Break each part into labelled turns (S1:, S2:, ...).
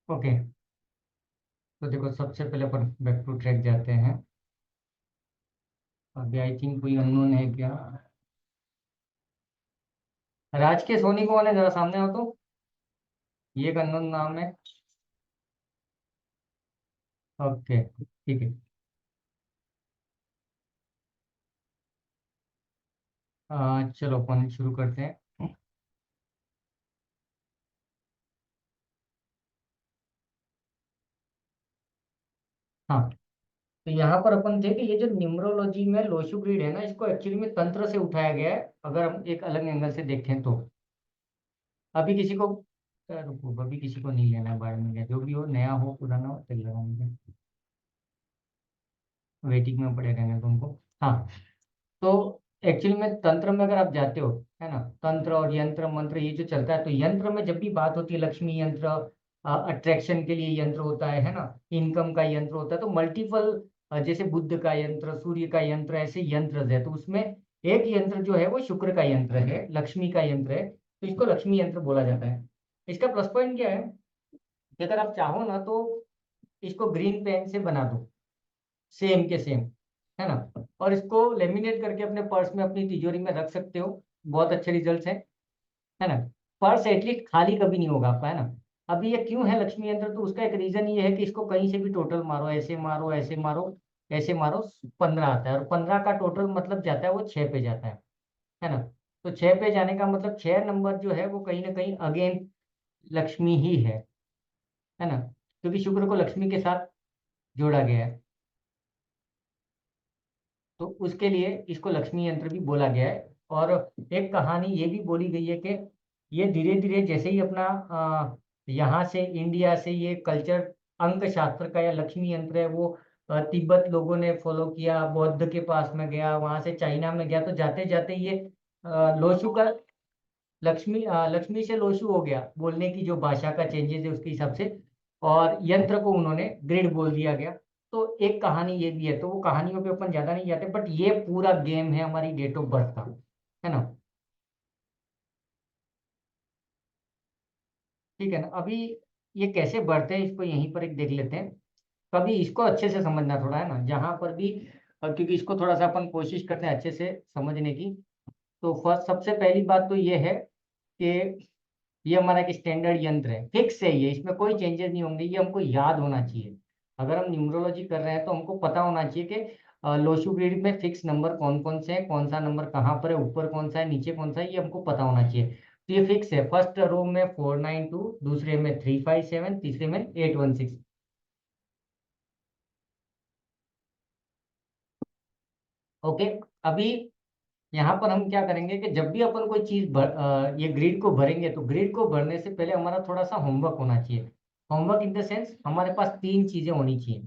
S1: Okay. तो देखो, सबसे पहले अपन बैक टू ट्रैक जाते हैं। अभी आई थिंक कोई अननोन है क्या? राज के सोनी कौन है, जरा सामने हो तो। ये एक अननोन नाम है। ओके, ठीक है। चलो अपन शुरू करते हैं। हाँ, तो यहाँ पर अपन थे कि ये जो न्यूमरोलॉजी में लोशु ग्रीड है ना, इसको एक्चुअली में तंत्र से उठाया गया है, अगर हम एक अलग एंगल से देखें तो। अभी किसी को रुको, अभी किसी को नहीं लेना है बारे में, जो भी हो, नया हो पुराना हो, चल रहा मुझे। वेटिंग में पड़े रहने तुमको। हाँ, तो एक्चुअली में तंत्र में अगर आप जाते हो, है ना, तंत्र और यंत्र मंत्र ये जो चलता है, तो यंत्र में जब भी बात होती है, लक्ष्मी यंत्र, अट्रैक्शन के लिए यंत्र होता है ना, इनकम का यंत्र होता है, तो मल्टीपल, जैसे बुद्ध का यंत्र, सूर्य का यंत्र, ऐसे यंत्र है, तो उसमें एक यंत्र जो है वो शुक्र का यंत्र है, लक्ष्मी का यंत्र है, तो इसको लक्ष्मी यंत्र बोला जाता है। इसका प्लस पॉइंट क्या है कि अगर आप चाहो ना तो इसको ग्रीन पेन से बना दो, सेम के सेम, है ना, और इसको लेमिनेट करके अपने पर्स में, अपनी तिजोरी में रख सकते हो। बहुत अच्छे रिजल्ट्स हैं, है ना। पर्स एटलीस्ट खाली कभी नहीं होगा आपका, है ना। अभी ये क्यों है लक्ष्मी यंत्र, तो उसका एक रीजन ये है कि इसको कहीं से भी टोटल मारो, ऐसे मारो, ऐसे मारो, ऐसे मारो, 15 आता है, और 15 का टोटल मतलब जाता है वो 6 पे जाता है ना। तो 6 पे जाने का मतलब 6 नंबर जो है वो कहीं ना कहीं अगेन लक्ष्मी ही है ना, क्योंकि शुक्र को लक्ष्मी के साथ जोड़ा गया है। तो उसके लिए इसको लक्ष्मी यंत्र भी बोला गया है। और एक कहानी ये भी बोली गई है कि ये धीरे धीरे जैसे ही अपना यहाँ से, इंडिया से, ये कल्चर, अंक शास्त्र का या लक्ष्मी यंत्र है वो तिब्बत लोगों ने फॉलो किया, बौद्ध के पास में गया, वहां से चाइना में गया, तो जाते जाते ये लोशु का, लक्ष्मी से लोशु हो गया, बोलने की जो भाषा का चेंजेस है उसके हिसाब से, और यंत्र को उन्होंने ग्रिड बोल दिया गया। तो एक कहानी ये भी है, तो वो कहानियों पे अपन ज्यादा नहीं जाते, बट ये पूरा गेम है हमारी डेट ऑफ बर्थ का, है ना। ठीक है ना। अभी ये कैसे बढ़ते हैं इसको यहीं पर एक देख लेते हैं। कभी इसको अच्छे से समझना थोड़ा, है ना, जहां पर भी, क्योंकि इसको थोड़ा सा अपन कोशिश करते हैं अच्छे से समझने की। तो फर्स्ट, सबसे पहली बात तो ये है कि ये हमारा एक स्टैंडर्ड यंत्र है, फिक्स है ये, इसमें कोई चेंजेस नहीं होंगे, ये हमको याद होना चाहिए। अगर हम न्यूमरोलॉजी कर रहे हैं तो हमको पता होना चाहिए कि लोशु ग्रिड में फिक्स नंबर कौन कौन से हैं, कौन सा नंबर कहाँ पर है, ऊपर कौन सा है, नीचे कौन सा है, ये हमको पता होना चाहिए। तो ये फिक्स है, फर्स्ट रो में 492, दूसरे में 357, तीसरे में 816। ओके। अभी यहाँ पर हम क्या करेंगे कि जब भी अपन कोई चीज ये ग्रिड को भरेंगे, तो ग्रिड को भरने से पहले हमारा थोड़ा सा होमवर्क होना चाहिए। होमवर्क इन द सेंस, हमारे पास तीन चीजें होनी चाहिए,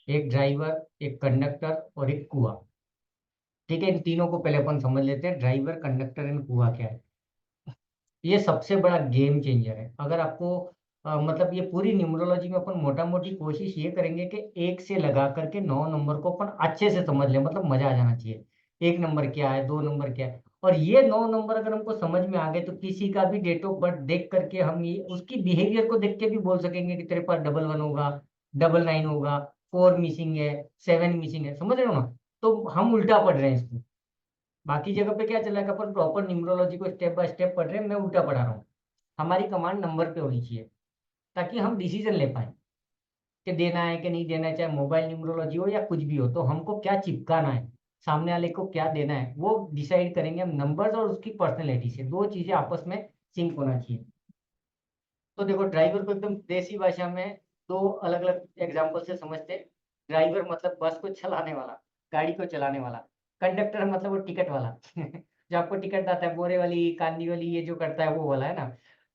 S1: एक ड्राइवर, एक कंडक्टर और एक कुआ। ठीक है, इन तीनों को पहले अपन समझ लेते हैं, ड्राइवर, कंडक्टर एंड कुआ क्या है। ये सबसे बड़ा गेम चेंजर है। अगर आपको मतलब ये पूरी न्यूमरोलॉजी में अपन मोटा मोटी कोशिश ये करेंगे कि एक से लगा करके 9 नंबर को अपन अच्छे से समझ लें, मतलब मजा आ जाना चाहिए। एक नंबर क्या है, दो नंबर क्या है, और ये 9 नंबर अगर हमको समझ में आ गए, तो किसी का भी डेट ऑफ बर्थ देख करके हम ये उसकी बिहेवियर को देख के भी बोल सकेंगे कि तेरे पास 11 होगा, 99 होगा, 4 मिसिंग है, 7 मिसिंग है, समझ रहे हो ना। तो हम उल्टा पढ़ रहे हैं इसको। बाकी जगह पे क्या चल रहा है कि अपन प्रॉपर न्यूमरोलॉजी को स्टेप बाय स्टेप पढ़ रहे हैं, मैं उल्टा पढ़ा रहा हूँ। हमारी कमांड नंबर पे होनी चाहिए, ताकि हम डिसीजन ले पाए कि देना है कि नहीं देना है, चाहे मोबाइल न्यूमरोलॉजी हो या कुछ भी हो, तो हमको क्या चिपकाना है, सामने वाले को क्या देना है, वो डिसाइड करेंगे हम नंबर्स और उसकी पर्सनैलिटी से। दो चीजें आपस में सिंक होना चाहिए। तो देखो, ड्राइवर को एकदम देसी भाषा में दो अलग अलग एग्जाम्पल से समझते हैं। ड्राइवर मतलब बस को चलाने वाला, गाड़ी को चलाने वाला। कंडक्टर मतलब वो टिकट वाला जो आपको टिकट आता है, बोरे वाली, कांदी वाली, ये जो करता है वो वाला, है ना।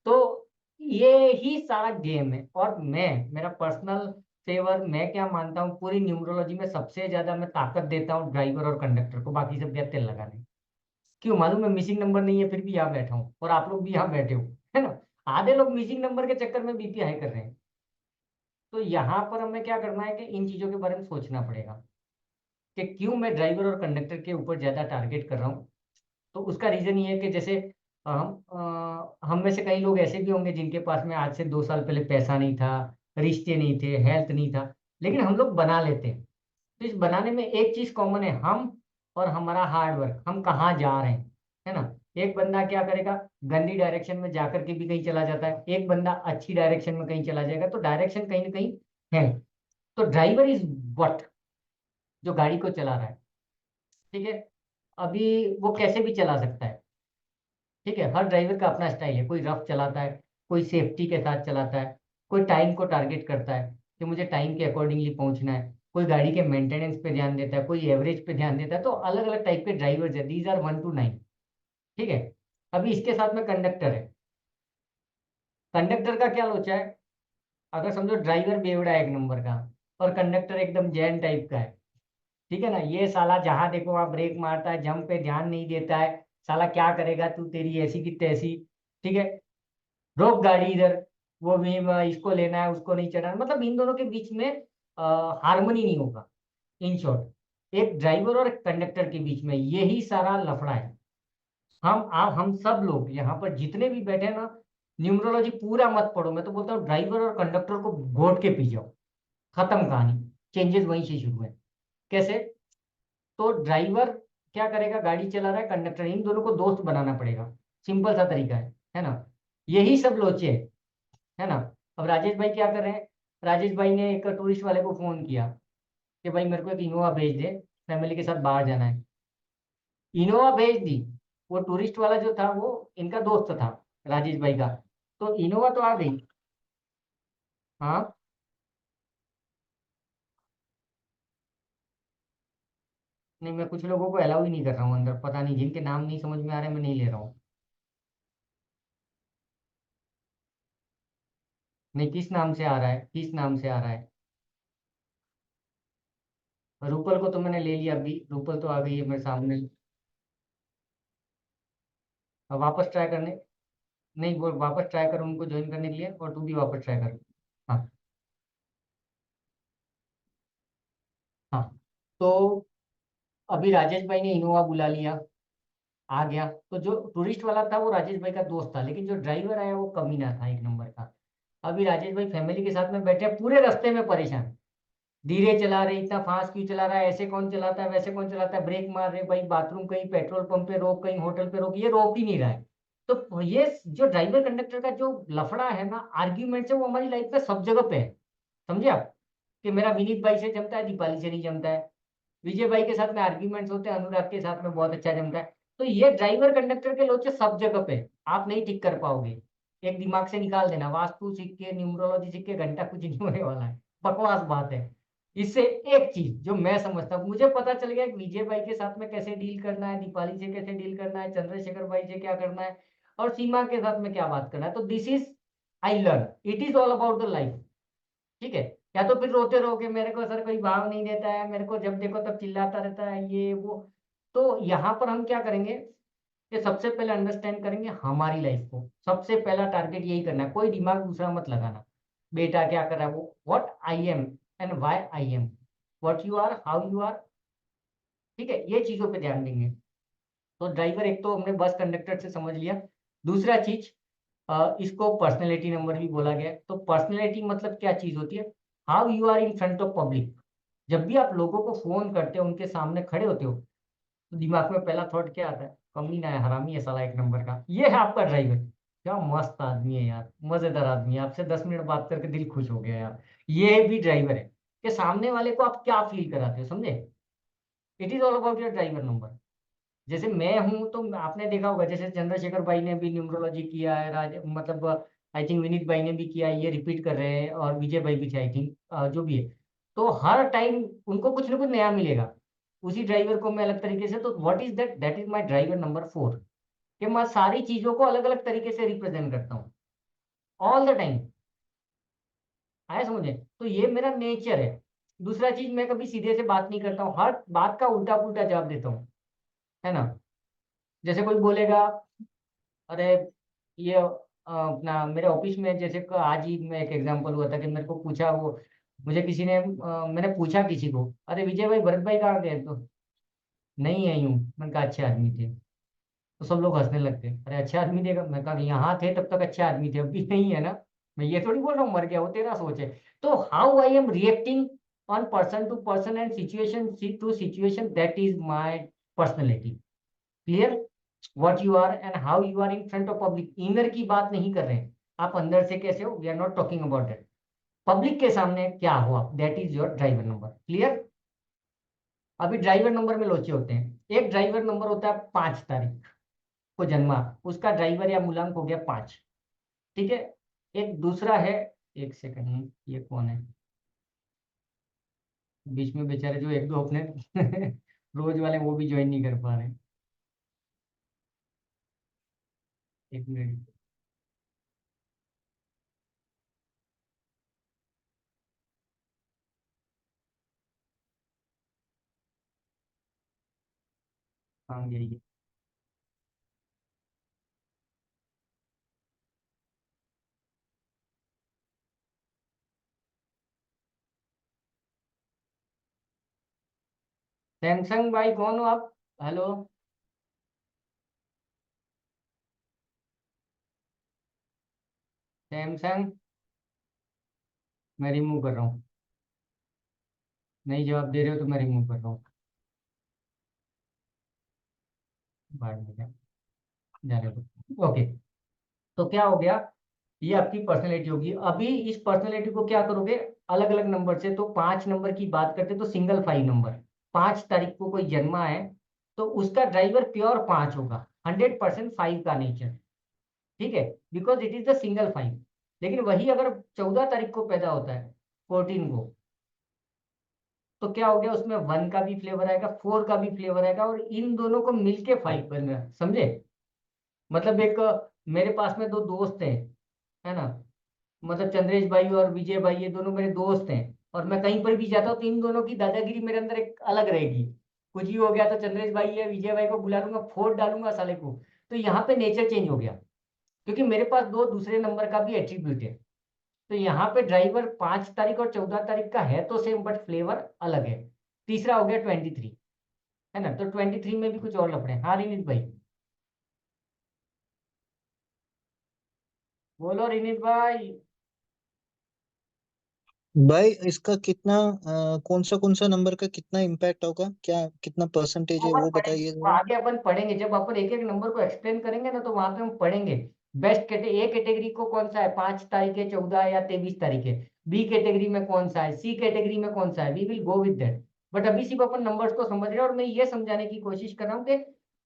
S1: तो ये ही सारा गेम है। और मैं, मेरा पर्सनल फेवर, मैं क्या मानता हूँ, पूरी न्यूमरोलॉजी में सबसे ज्यादा मैं ताकत देता हूँ ड्राइवर और कंडक्टर को, बाकी सब क्या तेल लगाने। क्यों मालूम है, मिसिंग नंबर नहीं है फिर भी यहाँ बैठा हूँ, और आप लोग भी यहाँ बैठे हो, है ना। आधे लोग मिसिंग नंबर के चक्कर में बीपी हाई कर रहे हैं। तो यहाँ पर हमें क्या करना है कि इन चीजों के बारे में सोचना पड़ेगा कि क्यों मैं ड्राइवर और कंडक्टर के ऊपर ज्यादा टारगेट कर रहा हूँ। तो उसका रीजन ये है कि जैसे हम में से कई लोग ऐसे भी होंगे जिनके पास में आज से 2 साल पहले पैसा नहीं था, रिश्ते नहीं थे, हेल्थ नहीं था, लेकिन हम लोग बना लेते हैं। तो इस बनाने में एक चीज कॉमन है, हम और हमारा हार्ड वर्क, हम कहाँ जा रहे हैं, है ना। एक बंदा क्या करेगा, गंदी डायरेक्शन में जाकर के भी कहीं चला जाता है, एक बंदा अच्छी डायरेक्शन में कहीं चला जाएगा, तो डायरेक्शन कहीं ना कहीं है। तो ड्राइवर इज व्हाट, जो गाड़ी को चला रहा है, ठीक है। अभी वो कैसे भी चला सकता है, ठीक है। हर ड्राइवर का अपना स्टाइल है, कोई रफ चलाता है, कोई सेफ्टी के साथ चलाता है, कोई टाइम को टारगेट करता है कि मुझे टाइम के अकॉर्डिंगली पहुंचना है, कोई गाड़ी के मेंटेनेंस पे ध्यान देता है, कोई एवरेज पे ध्यान देता है। तो अलग अलग टाइप के ड्राइवर्स है, दीज आर 1 to 9, ठीक है। अभी इसके साथ में कंडक्टर है। कंडक्टर का क्या लोचा है, अगर समझो ड्राइवर बेवड़ा है एक नंबर का, और कंडक्टर एकदम जैन टाइप का है, ठीक है ना। ये साला जहां देखो वहां ब्रेक मारता है, जंप पे ध्यान नहीं देता है, साला क्या करेगा तू, तेरी ऐसी की तैसी, ठीक है, रोक गाड़ी इधर, वो भी इसको लेना है उसको नहीं चढ़ाना, मतलब इन दोनों के बीच में हार्मनी नहीं होगा। इन शॉर्ट, एक ड्राइवर और एक कंडक्टर के बीच में यही सारा लफड़ा है। हम सब लोग यहाँ पर जितने भी बैठे हैं ना, न्यूमरोलॉजी पूरा मत पढ़ो, मैं तो बोलता हूँ ड्राइवर और कंडक्टर को घोट के पी जाओ, खत्म कहानी। चेंजेस वहीं से शुरू है। कैसे, तो ड्राइवर क्या करेगा, गाड़ी चला रहा है, कंडक्टर, इन दोनों को दोस्त बनाना पड़ेगा। सिंपल सा तरीका है ना। यही सब लोचे है ना। अब राजेश भाई क्या कर रहे हैं, राजेश भाई ने एक टूरिस्ट वाले को फोन किया कि भाई मेरे को एक इनोवा भेज दे, फैमिली के साथ बाहर जाना है। इनोवा भेज दी। वो टूरिस्ट वाला जो था वो इनका दोस्त था, राजेश भाई का। तो इनोवा तो आ गई। हाँ, नहीं मैं कुछ लोगों को अलाउ ही नहीं कर रहा हूँ अंदर, पता नहीं जिनके नाम नहीं समझ में आ रहे, मैं नहीं ले रहा हूँ। नहीं, किस नाम से आ रहा है, किस नाम से आ रहा है। रूपल को तो मैंने ले लिया, अभी रूपल तो आ गई है मेरे सामने। अब वापस ट्राई करने, नहीं वो वापस ट्राई कर उनको ज्वाइन करने के लिए, और तू भी वापस ट्राई कर। हाँ। हाँ, तो अभी राजेश भाई ने इनोवा बुला लिया, आ गया। तो जो टूरिस्ट वाला था वो राजेश भाई का दोस्त था, लेकिन जो ड्राइवर आया वो कमीना था एक नंबर का। अभी राजेश भाई फैमिली के साथ में बैठे हैं, पूरे रास्ते में परेशान, धीरे चला रहे, इतना फास्ट क्यों चला रहा है, ऐसे कौन चलाता है, वैसे कौन चलाता है, ब्रेक मार रहे भाई, बाथरूम कहीं पेट्रोल पंप पे रोक, कहीं होटल पे रोक, ये रोक ही नहीं रहा है। तो ये जो ड्राइवर कंडक्टर का जो लफड़ा है ना, आर्ग्यूमेंट है, वो हमारी लाइफ में सब जगह पे है। समझे आप, कि मेरा विनीत भाई से जमता है, दीपाली से नहीं जमता है, विजय भाई के साथ में आर्ग्यूमेंट्स होते हैं, अनुराग के साथ में बहुत अच्छा जमता है। तो ये ड्राइवर कंडक्टर के लोचे सब जगह पे हैं। आप नहीं ठीक कर पाओगे। एक दिमाग से निकाल देना, वास्तु सीख के, न्यूमरोलॉजी सीख के घंटा कुछ नहीं होने वाला है, बकवास बात है। इससे एक चीज जो मैं समझता हूँ, मुझे पता चल गया कि विजय भाई के साथ में कैसे डील करना है, दीपाली से कैसे डील करना है, चंद्रशेखर भाई से क्या करना है, और सीमा के साथ में क्या बात करना है। तो this is, I learn, it is all about the life, ठीक है। या तो फिर रोते रहोगे, मेरे को सर कोई भाव नहीं देता है, मेरे को जब देखो तब चिल्लाता रहता है, ये वो। तो यहाँ पर हम क्या करेंगे, कि सबसे पहले अंडरस्टैंड करेंगे हमारी लाइफ को, सबसे पहला टारगेट यही करना है, कोई दिमाग दूसरा मत लगाना। बेटा क्या कर रहा है वो, what I am and why I am, what you are, how you are, ठीक है, ये चीजों पे ध्यान देंगे। तो ड्राइवर एक तो हमने बस कंडक्टर से समझ लिया। दूसरा चीज, इसको पर्सनैलिटी नंबर भी बोला गया है। तो पर्सनैलिटी मतलब क्या चीज होती है, how you are in front of public. जब भी आप लोगों को फोन करते हो, उनके सामने खड़े होते हो, तो दिमाग में पहला थॉट क्या आता है, कमीना है, हरामी है साला एक नंबर का, ये है आपका ड्राइवर। क्या मस्त आदमी है यार, मजेदार आदमी है, आपसे 10 मिनट बात करके दिल खुश हो गया यार। ये भी ड्राइवर है, कि सामने वाले को आप क्या फील कराते हो, समझे। It is all about your driver number. जैसे मैं हूं, तो आपने देखा होगा, जैसे चंद्रशेखर भाई ने भी न्यूमरोलॉजी किया है, मतलब आई थिंक विनीत भाई ने भी किया है, ये रिपीट कर रहे हैं, और विजय भाई भी थे आई थिंक, जो भी है। तो हर टाइम उनको कुछ ना कुछ नया मिलेगा, उसी ड्राइवर को मैं अलग तरीके से। तो what is that, that is my driver number 4, कि मैं सारी चीजों को अलग अलग तरीके से रिप्रेजेंट करता हूँ, ऑल द टाइम। आया समझे, तो ये मेरा नेचर है। दूसरा चीज, मैं कभी सीधे से बात नहीं करता हूँ, हर बात का उल्टा पुल्टा जवाब देता हूँ, है ना। जैसे कोई बोलेगा, अरे ये अपना मेरे ऑफिस में, जैसे आज ही मैं एक एग्जांपल हुआ था कि मेरे को पूछा वो, मुझे किसी ने मैंने पूछा किसी को, अरे विजय भाई, भरत भाई कहाँ गए, तो नहीं है यूं, मैंने कहा अच्छे आदमी थे। तो सब लोग हंसने लगते, अरे अच्छे आदमी देगा। मैं कहा यहाँ थे तब तक अच्छे आदमी थे, अभी नहीं है ना। मैं ये थोड़ी बोल रहा हूँ मर गया, वो तेरा सोच है। तो how I am reacting on person to person and situation to situation, that is my personality. Clear? What you are and how you are in front of public, inner की बात नहीं कर रहे हैं, आप अंदर से कैसे हो, we are not talking about that. Public के सामने क्या हो आप, that is your driver number. Clear? अभी ड्राइवर नंबर में लोचे होते हैं। एक ड्राइवर नंबर होता है 5 तारीख को जन्मा, उसका ड्राइवर या मूलांक हो गया 5। ठीक है? एक दूसरा है, एक सेकंड, ये कौन है बीच में बेचारे, जो एक दो अपने रोज वाले वो भी ज्वाइन नहीं कर पा रहे। एक मिनट। हाँ यही है। सैमसंग भाई कौन हो आप? हेलो? सैमसंग, मैं रिमूव कर रहा हूँ। नहीं जवाब दे रहे हो तो मैं रिमूव कर रहा हूँ। बाद में जाने दो। ओके। तो क्या हो गया, ये आपकी पर्सनैलिटी होगी। अभी इस पर्सनैलिटी को क्या करोगे, अलग अलग नंबर से, तो 5 नंबर की बात करते तो सिंगल 5 नंबर। 5 तारीख को कोई जन्मा है तो उसका ड्राइवर प्योर 5 होगा, 100% 5 का नेचर। ठीक है? Because it is the single 5। लेकिन वही अगर 14 तारीख को पैदा होता है, 14 को, तो क्या हो गया, उसमें 1 का भी फ्लेवर आएगा, 4 का भी फ्लेवर आएगा, और इन दोनों को मिलके 5 बन रहा है। समझे? मतलब एक मेरे पास में दो दोस्त हैं, है ना, मतलब चंद्रेश भाई और विजय भाई, ये दोनों मेरे दोस्त हैं। और मैं कहीं पर भी जाता हूँ तो इन दोनों की दादागिरी मेरे अंदर एक अलग रहेगी। कुछ ही हो गया तो चंद्रेश भाई या विजय भाई को बुला लूंगा, फोड़ डालूंगा साले को। तो यहाँ पे नेचर चेंज हो गया, क्योंकि मेरे पास दो दूसरे नंबर का भी एट्रीब्यूट है। तो यहाँ पे ड्राइवर 5 तारीख और 14 तारीख का है तो सेम, बट फ्लेवर अलग है। तीसरा हो गया 23, है ना, तो 23 में भी कुछ और लफड़े हैं। हाँ रिनीत भाई? बोलो रिनीत भाई।
S2: भाई इसका कितना कौन सा नंबर का कितना इम्पैक्ट होगा, क्या कितना परसेंटेज है
S1: अपन
S2: वो
S1: पढ़ेंगे,
S2: बताइए
S1: वो
S2: जरा।
S1: आगे अपन पढ़ेंगे, जब अपन एक एक नंबर को एक्सप्लेन करेंगे ना, तो वहां पे हम पढ़ेंगे बेस्ट कैटेगरी। ए कैटेगरी को कौन सा है, 5 तारीख है, 14 या 23 तारीख है। बी कैटेगरी में कौन सा है, सी कैटेगरी में कौन सा है, we will go with that. But अभी सिर्फ अपन नंबर्स को समझ रहे हैं, और मैं ये समझाने की कोशिश कर रहा हूँ कि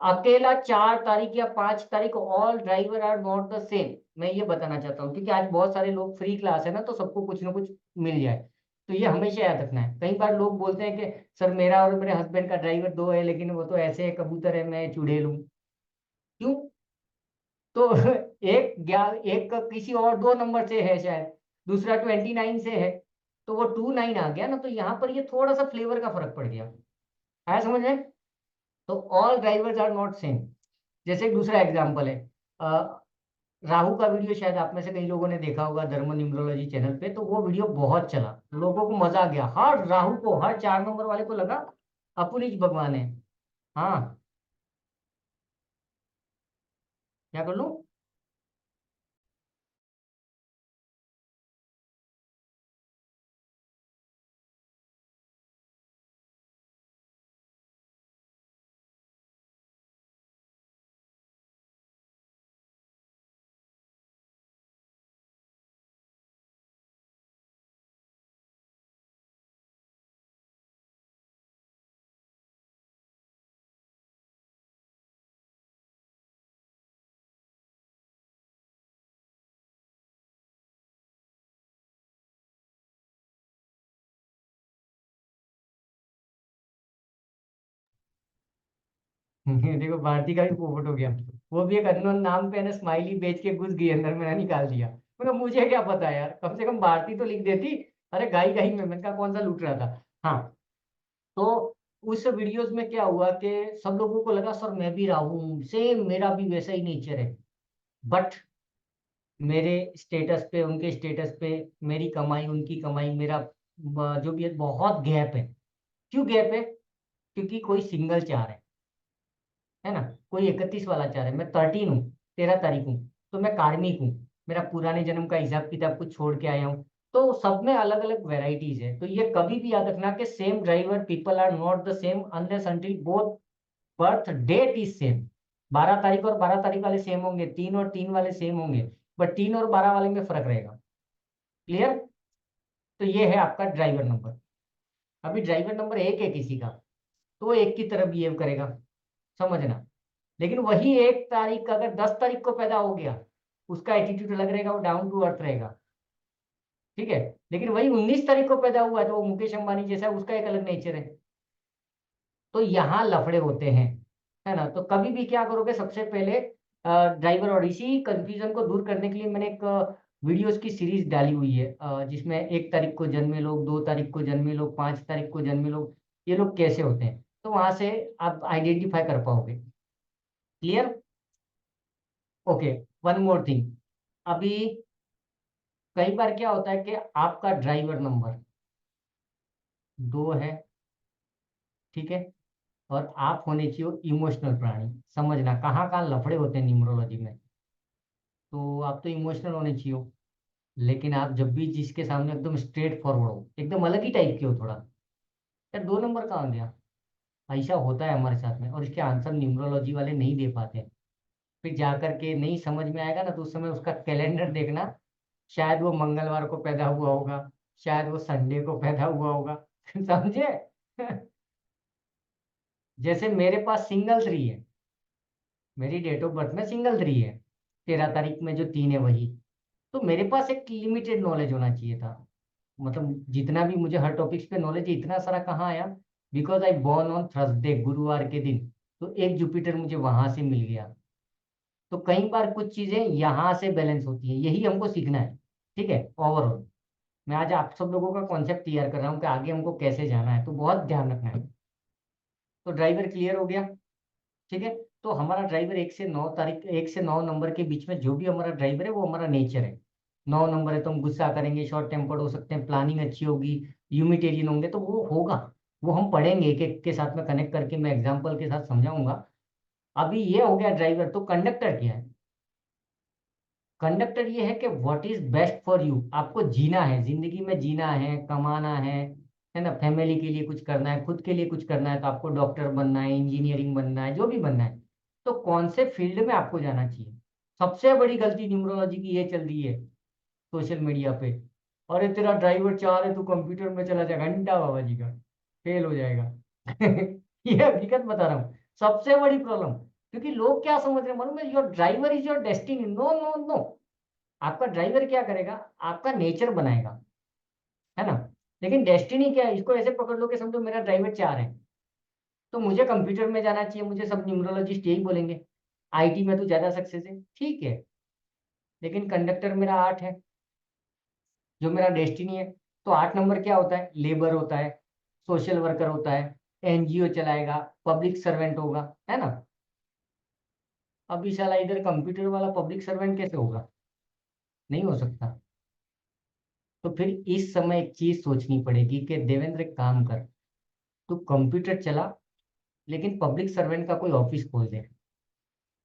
S1: अकेला 4 तारीख या 5 तारीख, all driver are not the same. मैं ये बताना चाहता हूँ, क्योंकि आज बहुत सारे लोग, फ्री क्लास है ना, तो सबको कुछ ना कुछ मिल जाए। तो ये हमेशा याद रखना है। कई बार लोग बोलते हैं कि सर मेरा और मेरे हस्बैंड का ड्राइवर दो है, लेकिन वो तो ऐसे है, कबूतर है, मैं चुड़ैल हूँ। क्यों? तो एक का किसी और दो नंबर से है शायद, दूसरा 29 से है, तो वो 29 आ गया ना, तो यहाँ पर ये थोड़ा सा फ्लेवर का फर्क पड़ गया। आया समझ में? तो all drivers are not same. जैसे एक दूसरा एग्जाम्पल है, अ, राहु का वीडियो शायद आप में से कई लोगों ने देखा होगा, धर्म न्यूमरोलॉजी चैनल पे, तो वो वीडियो बहुत चला, लोगों को मजा आ गया। हर राहु को, हर 4 नंबर वाले को लगा अपुन ही भगवान है। हाँ, क्या कर लूं? देखो भारती का भी पोपट हो गया। वो भी एक अननोन नाम पे है ना, स्माइली बेच के घुस गई अंदर, मैंने निकाल दिया। मतलब मुझे क्या पता यार, कम से कम भारती तो लिख देती। अरे गाई गाई में, मैंने कहा कौन सा लूट रहा था। हाँ। तो उस वीडियोस में क्या हुआ कि सब लोगों को लगा सर मैं भी राहु हूँ, सेम मेरा भी वैसा ही नेचर है। बट मेरे स्टेटस पे, उनके स्टेटस पे, मेरी कमाई, उनकी कमाई, मेरा जो भी है, बहुत गैप है। क्यों गैप है? क्योंकि कोई सिंगल चार है। है ना, कोई 31 वाला चाह रहा है, मैं 13 हूँ, 13 तारीख हूँ, तो मैं कार्मिक हूँ, मेरा पुराने जन्म का हिसाब किताब कुछ छोड़ के आया हूँ। तो सब में अलग अलग वेराइटीज है। तो ये कभी भी याद रखना कि same driver people are not the same unless until both birth date is same. 12 तारीख और 12 तारीख वाले सेम होंगे, 3 और 3 वाले सेम होंगे, बट 3 और 12 वाले में फर्क रहेगा। क्लियर? तो ये है आपका ड्राइवर नंबर। अभी ड्राइवर नंबर 1 है किसी का, तो वो 1 की तरह बिहेव करेगा, समझना। लेकिन वही 1 तारीख अगर 10 तारीख को पैदा हो गया, उसका एटीट्यूड अलग रहेगा, वो डाउन टू अर्थ रहेगा। ठीक है। लेकिन वही 19 तारीख को पैदा हुआ है, तो वो मुकेश अंबानी जैसा है, उसका एक अलग नेचर है। तो यहाँ लफड़े होते हैं, है ना। तो कभी भी क्या करोगे, सबसे पहले ड्राइवर, और इसी कंफ्यूजन को दूर करने के लिए मैंने एक वीडियोस की सीरीज डाली हुई है, जिसमें 1 तारीख को जन्मे लोग, 2 तारीख को जन्मे लोग, 5 तारीख को जन्मे लोग, ये लोग कैसे होते हैं, तो वहां से आप आइडेंटिफाई कर पाओगे। Clear? Okay. One more thing. अभी कई बार क्या होता है कि आपका ड्राइवर नंबर 2 है, ठीक है, और आप होने चाहिए इमोशनल प्राणी। समझना कहाँ कहाँ लफड़े होते हैं न्यूमरोलॉजी में। तो आप तो इमोशनल होने चाहिए हो, लेकिन आप जब भी जिसके सामने एकदम स्ट्रेट फॉरवर्ड हो, एकदम अलग ही टाइप के हो थोड़ा, यार 2 नंबर कहाँ गया, ऐसा होता है हमारे साथ में, और इसके आंसर न्यूमरोलॉजी वाले नहीं दे पाते हैं। फिर जा करके नहीं समझ में आएगा ना, तो उस समय उसका कैलेंडर देखना, शायद वो मंगलवार को पैदा हुआ होगा, शायद वो संडे को पैदा हुआ होगा। समझे? जैसे मेरे पास सिंगल 3 है, मेरी डेट ऑफ बर्थ में सिंगल 3 है, 13 तारीख में जो 3 है वही। तो मेरे पास एक लिमिटेड नॉलेज होना चाहिए था, मतलब जितना भी मुझे हर टॉपिक्स पे नॉलेज है, इतना सारा कहाँ आया, because I born on Thursday, गुरुवार के दिन। तो एक जुपिटर मुझे वहां से मिल गया। तो कई बार कुछ चीजें यहाँ से बैलेंस होती है, यही हमको सीखना है। ठीक है, ओवरऑल मैं आज आप सब लोगों का कॉन्सेप्ट क्लियर कर रहा हूँ कि आगे हमको कैसे जाना है, तो बहुत ध्यान रखना है। तो ड्राइवर क्लियर हो गया, ठीक है। तो हमारा ड्राइवर 1 से 9 तारीख, 1 से 9 नंबर के बीच में जो भी हमारा ड्राइवर है, वो हमारा नेचर है। 9 नंबर है तो हम गुस्सा करेंगे, शॉर्ट टेम्पर्ड हो सकते हैं, प्लानिंग अच्छी होगी, ह्यूमिटेरियन होंगे, तो वो होगा। वो हम पढ़ेंगे एक एक के साथ में कनेक्ट करके, मैं एग्जाम्पल के साथ समझाऊंगा। अभी ये हो गया ड्राइवर। तो कंडक्टर क्या है? कंडक्टर ये है कि what is best for you. आपको जीना है, जिंदगी में जीना है, कमाना है ना, फैमिली के लिए कुछ करना है, खुद के लिए कुछ करना है, तो आपको डॉक्टर बनना है, इंजीनियरिंग बनना है, जो भी बनना है, तो कौन से फील्ड में आपको जाना चाहिए। सबसे बड़ी गलती न्यूमरोलॉजी की ये चल रही है सोशल मीडिया पे, अरे तेरा ड्राइवर 4 है, तू कंप्यूटर में चला जा, घंटा बाबा जी का फेल हो जाएगा। ये हकीकत बता रहा हूँ, सबसे बड़ी प्रॉब्लम। क्योंकि लोग क्या समझ रहे हैं, मालूम है, your driver is your destiny. No no no. आपका ड्राइवर क्या करेगा, आपका नेचर बनाएगा, है ना। लेकिन डेस्टिनी क्या है, इसको ऐसे पकड़ लो कि समझो मेरा ड्राइवर 4 है, तो मुझे कंप्यूटर में जाना चाहिए, मुझे सब न्यूमरोलॉजिस्ट यही बोलेंगे, आईटी में तो ज्यादा सक्सेस है, ठीक है। लेकिन कंडक्टर मेरा 8 है, जो मेरा डेस्टिनी है। तो 8 नंबर क्या होता है, लेबर होता है, सोशल वर्कर होता है, एनजीओ चलाएगा, पब्लिक सर्वेंट होगा, है ना। अब इस साला इधर कंप्यूटर वाला पब्लिक सर्वेंट कैसे होगा, नहीं हो सकता। तो फिर इस समय एक चीज सोचनी पड़ेगी कि देवेंद्र एक काम कर, तू कंप्यूटर चला, लेकिन पब्लिक सर्वेंट का कोई ऑफिस खोल दे।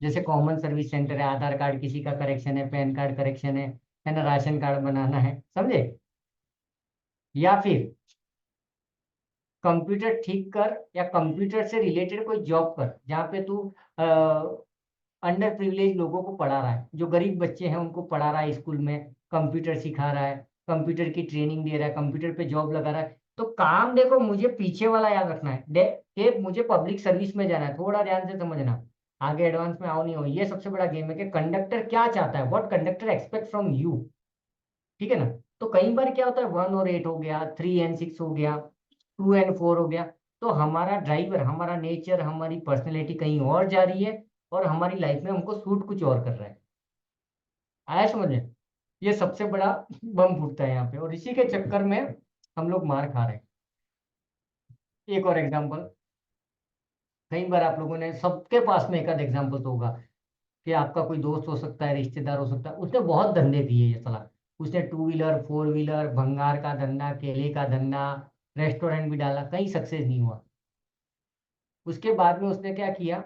S1: जैसे कॉमन सर्विस सेंटर है, आधार कार्ड किसी का करेक्शन है, पैन कार्ड करेक्शन है ना, राशन कार्ड बनाना है, समझे। या फिर कंप्यूटर ठीक कर, या कंप्यूटर से रिलेटेड कोई जॉब कर, जहाँ पे तू अंडर प्रिविलेज लोगों को पढ़ा रहा है, जो गरीब बच्चे हैं उनको पढ़ा रहा है स्कूल में, कंप्यूटर सिखा रहा है, कंप्यूटर की ट्रेनिंग दे रहा है, कंप्यूटर पे जॉब लगा रहा है। तो काम देखो, मुझे पीछे वाला याद रखना है, कि मुझे पब्लिक सर्विस में जाना है, थोड़ा ध्यान से समझना। आगे एडवांस में आओ नहीं हो, ये सबसे बड़ा गेम है कि कंडक्टर क्या चाहता है, what conductor expect from you. ठीक है ना। तो कई बार क्या होता है, 1 और 8 हो गया, 3 and 6 हो गया, 2 and 4 हो गया। तो हमारा ड्राइवर, हमारा नेचर, हमारी पर्सनैलिटी कहीं और जा रही है, और हमारी लाइफ में हमको सूट कुछ और कर रहा है। आया समझ में? ये सबसे बड़ा बम फूटता है यहाँ पे, और इसी के चक्कर में हम लोग मार खा रहे हैं। एक और एग्जांपल, कई बार आप लोगों ने, सबके पास में एक आध एग्जांपल तो होगा, कि आपका कोई दोस्त हो सकता है, रिश्तेदार हो सकता है, उसने बहुत धंधे दिए ये सलाह, उसने 2 व्हीलर 4 व्हीलर, भंगार का धंधा, केले का धंधा, रेस्टोरेंट भी डाला, कहीं सक्सेस नहीं हुआ। उसके बाद में उसने क्या किया,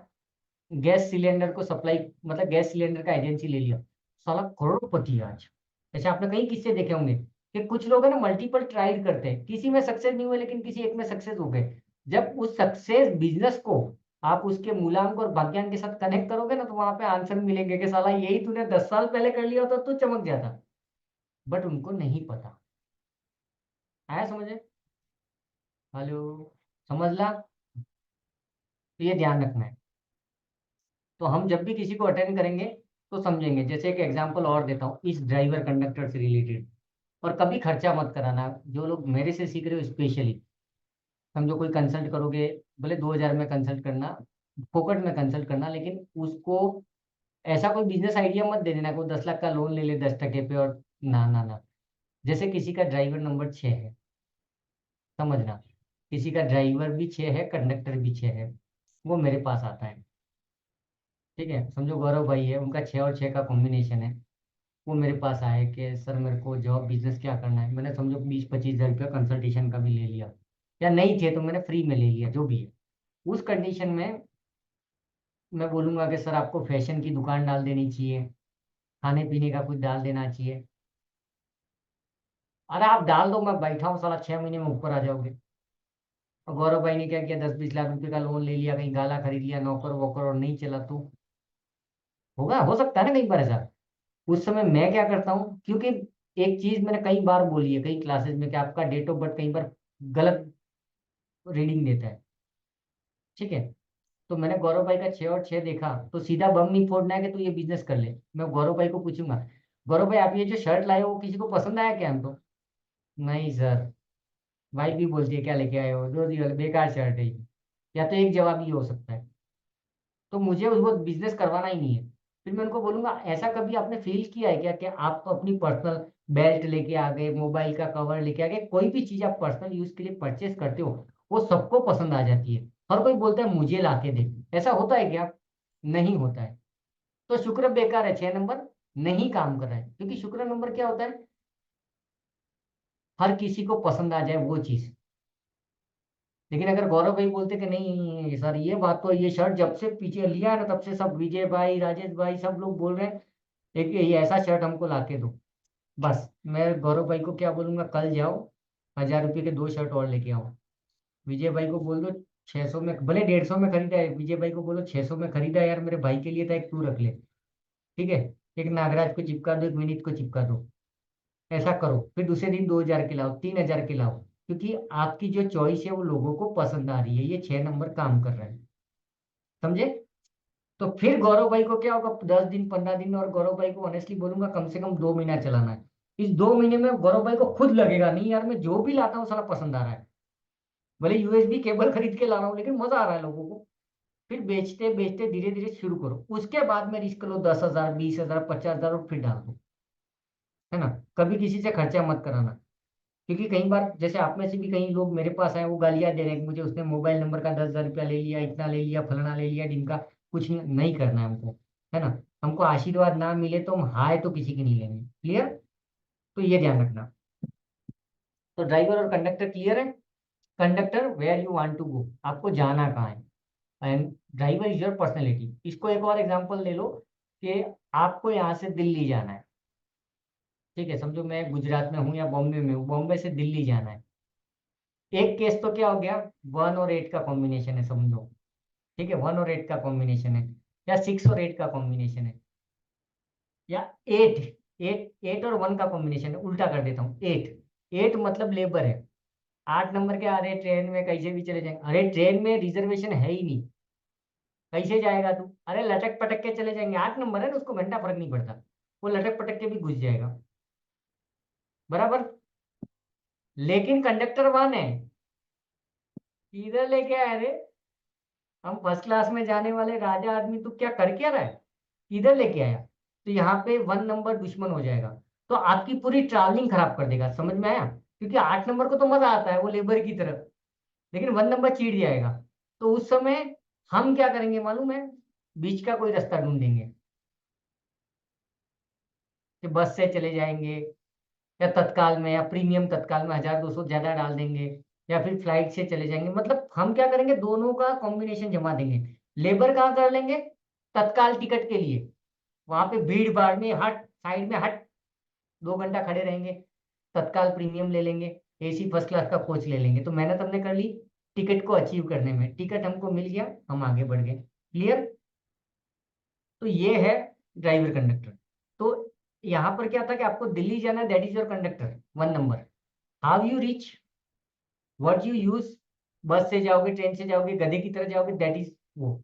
S1: गैस सिलेंडर को सप्लाई, मतलब गैस सिलेंडर का एजेंसी ले लिया, साला करोड़पति है आज। जैसे आपने कई किस्से देखे होंगे कि कुछ लोग है ना मल्टीपल ट्राई करते हैं, किसी में सक्सेस नहीं हुए लेकिन किसी एक में सक्सेस हो गए। जब उस सक्सेस बिजनेस को आप उसके मूलांक और भाग्यांक के साथ कनेक्ट करोगे ना, तो वहां पे आंसर मिलेंगे कि साला यही तूने 10 साल पहले कर लिया होता तो चमक जाता। बट उनको नहीं पता। आया समझे? हेलो? समझ ला? तो ये ध्यान रखना है। तो हम जब भी किसी को अटेंड करेंगे तो समझेंगे। जैसे एक एग्जांपल और देता हूँ इस ड्राइवर कंडक्टर से रिलेटेड। और कभी खर्चा मत कराना, जो लोग मेरे से सीख रहे हो स्पेशली। समझो कोई कंसल्ट करोगे, भले 2,000 में कंसल्ट करना, फोकट में कंसल्ट करना, लेकिन उसको ऐसा कोई बिजनेस आइडिया मत दे देना, कोई 10 लाख का लोन ले ले 10% पे और ना ना ना। जैसे किसी का ड्राइवर नंबर 6 है, समझना, किसी का ड्राइवर भी 6 है, कंडक्टर भी 6 है, वो मेरे पास आता है। ठीक है, समझो गौरव भाई है, उनका 6 और 6 का कॉम्बिनेशन है। वो मेरे पास आए कि सर मेरे को जॉब बिजनेस क्या करना है। मैंने समझो 20-25 हज़ार रुपया कंसल्टेशन का भी ले लिया, या नहीं थे तो मैंने फ्री में ले लिया, जो भी है। उस कंडीशन में मैं बोलूंगा कि सर आपको फैशन की दुकान डाल देनी चाहिए, खाने पीने का कुछ डाल देना चाहिए। अरे आप डाल दो, मैं बैठा हूँ, साला 6 महीने में ऊपर आ जाओगे। और गौरव भाई ने क्या किया, 10-20 लाख रुपए का लोन ले लिया, कहीं गाला खरीद लिया, नौकर वोकर, और नहीं चला तो होगा, हो सकता है ना कई बार ऐसा। उस समय मैं क्या करता हूँ, क्योंकि एक चीज मैंने कई बार बोली है कई क्लासेस में कि आपका डेट ऑफ बर्थ कई बार गलत रीडिंग देता है। ठीक है, तो मैंने गौरव भाई का 6 और 6 देखा, तो सीधा बम नहीं फोड़ना है कि तू ये बिजनेस कर ले। मैं गौरव भाई को पूछूंगा, गौरव भाई आप ये जो शर्ट लाए हो वो किसी को पसंद आया क्या? हम तो नहीं सर। वाइफ भी बोलती है क्या लेके आए हो, जो दियो बेकार शर्ट है ये। या तो एक जवाब ये हो सकता है। तो मुझे उसको बिजनेस करवाना ही नहीं है। फिर मैं उनको बोलूंगा, ऐसा कभी आपने फील किया है क्या कि आप तो अपनी पर्सनल बेल्ट लेके आ गए, मोबाइल का कवर लेके आ गए, कोई भी चीज आप पर्सनल यूज के लिए परचेस करते हो, वो सबको पसंद आ जाती है, हर कोई बोलता है मुझे लाके दे। ऐसा होता है क्या? नहीं होता है। तो शुक्र बेकार है, 6 नंबर नहीं काम कर रहा है, क्योंकि शुक्र नंबर क्या होता है, हर किसी को पसंद आ जाए वो चीज। लेकिन अगर गौरव भाई बोलते कि नहीं सर ये बात तो, ये शर्ट जब से पीछे लिया है ना तब से सब विजय भाई, राजेश भाई, सब लोग बोल रहे हैं एक ये ऐसा शर्ट हमको ला के दो। बस मैं गौरव भाई को क्या बोलूंगा, कल जाओ 1,000 रुपये के 2 शर्ट और लेके आओ। विजय भाई को बोल दो 600 में, भले 150 में खरीदा है, विजय भाई को बोलो 600 में खरीदा है यार, मेरे भाई के लिए था, एक तू रख ले। ठीक है, एक नागराज को चिपका दो, एक विनीत को चिपका दो। ऐसा करो, फिर दूसरे दिन 2,000 के लाओ, 3,000 के लाओ, क्योंकि आपकी जो चॉइस है वो लोगों को पसंद आ रही है, ये 6 नंबर काम कर रहा है। समझे? तो फिर गौरव भाई को क्या होगा, 10 दिन 15 दिन, और गौरव भाई को ऑनेस्टली बोलूंगा कम से कम 2 महीना चलाना है। इस 2 महीने में गौरव भाई को खुद लगेगा नहीं यार, मैं जो भी लाता हूँ साला पसंद आ रहा है। भले यूएसबी केबल खरीद के ला रहा हूँ लेकिन मजा आ रहा है लोगों को। फिर बेचते बेचते धीरे धीरे शुरू करो, उसके बाद में रिस्क लो, 10,000 20,000 50,000 और फिर डाल दो। है ना? कभी किसी से खर्चा मत कराना। क्योंकि कई बार जैसे आप में से भी कई लोग मेरे पास आए, वो गालियां दे रहे हैं कि मुझे उसने मोबाइल नंबर का 10,000 रुपया ले लिया, इतना ले लिया, फलाना ले लिया, जिनका कुछ नहीं करना है हमको। है ना? हमको आशीर्वाद ना मिले तो हम हाय तो किसी की नहीं लेंगे। क्लियर? तो ये ध्यान रखना। तो ड्राइवर और कंडक्टर क्लियर है। Conductor where you want to go, आपको जाना कहाँ है, and driver is your personality. इसको एक और एग्जांपल ले लो कि आपको यहाँ से दिल्ली जाना है। ठीक है, समझो मैं गुजरात में हूँ या बॉम्बे में हूँ, बॉम्बे से दिल्ली जाना है। एक केस तो क्या हो गया, 1 और 8 का कॉम्बिनेशन है समझो। ठीक है, 1 और 8 का कॉम्बिनेशन है, या 6 और 8 का कॉम्बिनेशन है, या 8 8 और 1 का कॉम्बिनेशन है। उल्टा कर देता हूँ, 8 8 मतलब लेबर है। 8 नंबर के, अरे ट्रेन में कैसे भी चले जाएंगे, अरे ट्रेन में रिजर्वेशन है ही नहीं, कैसे जाएगा तू? अरे लटक पटक के चले जाएंगे, 8 नंबर है ना, उसको घंटा फर्क नहीं पड़ता, वो लटक पटक के भी घुस जाएगा। बराबर? लेकिन कंडक्टर 1 है, इधर लेके आए रे, हम फर्स्ट क्लास में जाने वाले राजा आदमी, तू क्या कर क्या रहा है, इधर लेके आया। तो यहाँ पे 1 नंबर दुश्मन हो जाएगा, तो आपकी पूरी ट्रैवलिंग खराब कर देगा। समझ में आया? क्योंकि 8 नंबर को तो मजा आता है, वो लेबर की तरफ, लेकिन 1 नंबर चीड़ जाएगा। तो उस समय हम क्या करेंगे मालूम है, बीच का कोई रास्ता ढूंढेंगे, कि बस से चले जाएंगे, या तत्काल में, या प्रीमियम तत्काल में 1,000 200 ज्यादा डाल देंगे, या फिर फ्लाइट से चले जाएंगे। मतलब हम क्या करेंगे, दोनों का कॉम्बिनेशन जमा देंगे। लेबर कहाँ कर लेंगे, तत्काल टिकट के लिए वहां पे भीड़ भाड़ में हट, साइड में हट, 2 घंटा खड़े रहेंगे, तत्काल प्रीमियम ले लेंगे, एसी फर्स्ट क्लास का कोच ले लेंगे, तो मेहनत हमने कर ली टिकट को अचीव करने में, टिकट हमको मिल गया, हम आगे बढ़ गए। क्लियर? तो ये है ड्राइवर कंडक्टर। तो यहाँ पर क्या था कि आपको दिल्ली जाना है, that is your conductor 1 number. How you reach, what you use, बस से जाओगे, ट्रेन से जाओगे, गधे की तरह जाओगे, दैट इज वो,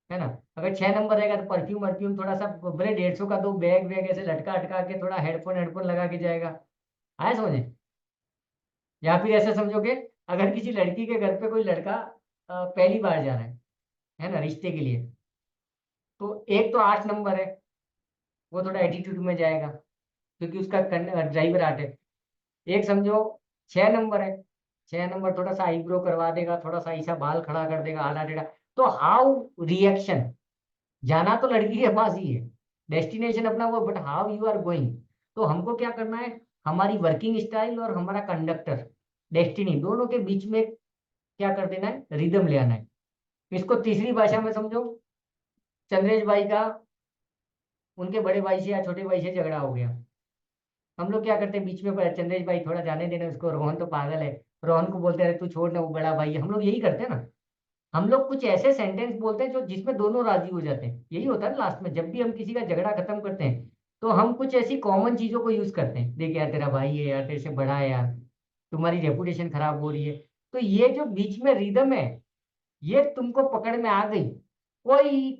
S1: है ना। अगर 6 नंबर रहेगा तो परफ्यूम वर्फ्यूम थोड़ा सा, भले 150 का दो बैग वैग ऐसे लटका अटका के, थोड़ा हेडफोन हेडफोन लगा के जाएगा। आया समझे? या फिर ऐसे समझोगे, अगर किसी लड़की के घर पे कोई लड़का पहली बार जा रहा है ना, रिश्ते के लिए, तो एक तो 8 नंबर है, वो थोड़ा एटीट्यूड में जाएगा क्योंकि उसका ड्राइवर आर्ट है। एक समझो 6 नंबर है, 6 नंबर थोड़ा सा आईब्रो करवा देगा, थोड़ा सा ऐसा बाल खड़ा कर देगा, आधा टेढ़ा। तो हाउ रिएक्शन, जाना तो लड़की के पास ही है, डेस्टिनेशन अपना वो, but how you are going. तो हमको क्या करना है, हमारी वर्किंग स्टाइल और हमारा कंडक्टर डेस्टिनी दोनों के बीच में क्या कर देना है, रिदम ले आना है। इसको तीसरी भाषा में समझो, चंद्रेश भाई का उनके बड़े भाई से या छोटे भाई से झगड़ा हो गया, हम लोग क्या करते हैं बीच में, चंद्रेश भाई थोड़ा जाने देना उसको, रोहन तो पागल है, रोहन को बोलते रहे तू छोड़ ना, वो बड़ा भाई है, हम लोग यही करते हैं ना। हम लोग कुछ ऐसे सेंटेंस बोलते हैं जो जिसमें दोनों राजी हो जाते हैं, यही होता है ना लास्ट में, जब भी हम किसी का झगड़ा खत्म करते हैं तो हम कुछ ऐसी कॉमन चीजों को यूज करते हैं, देख यार तेरा भाई है यार, तेरे से बड़ा है यार, तुम्हारी रेपुटेशन खराब हो रही है। तो ये जो बीच में रिदम है, ये तुमको पकड़ में आ गई, कोई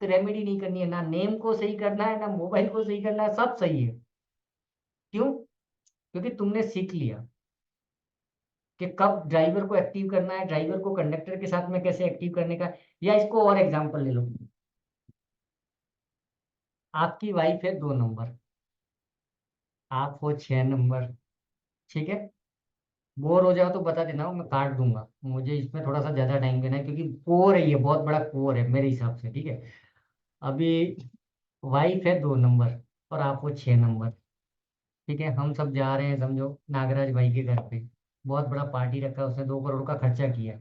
S1: रेमेडी नहीं करनी है, ना नेम को सही करना है, ना मोबाइल को सही करना है, सब सही है। क्यों? क्योंकि तुमने सीख लिया कि कब ड्राइवर को एक्टिव करना है, ड्राइवर को कंडक्टर के साथ में कैसे एक्टिव करने का। या इसको और एग्जांपल ले लो, आपकी वाइफ है 2 नंबर, आप हो 6 नंबर, ठीक है। बोर हो जाओ तो बता देना, मैं काट दूंगा, मुझे इसमें थोड़ा सा ज्यादा टाइम देना है क्योंकि कोर है, ये बहुत बड़ा कोर है मेरे हिसाब से, ठीक है। अभी वाइफ है 2 नंबर और आप हो 6 नंबर, ठीक है। हम सब जा रहे हैं समझो नागराज भाई के घर पे, बहुत बड़ा पार्टी रखा है, उसने 2 करोड़ का खर्चा किया।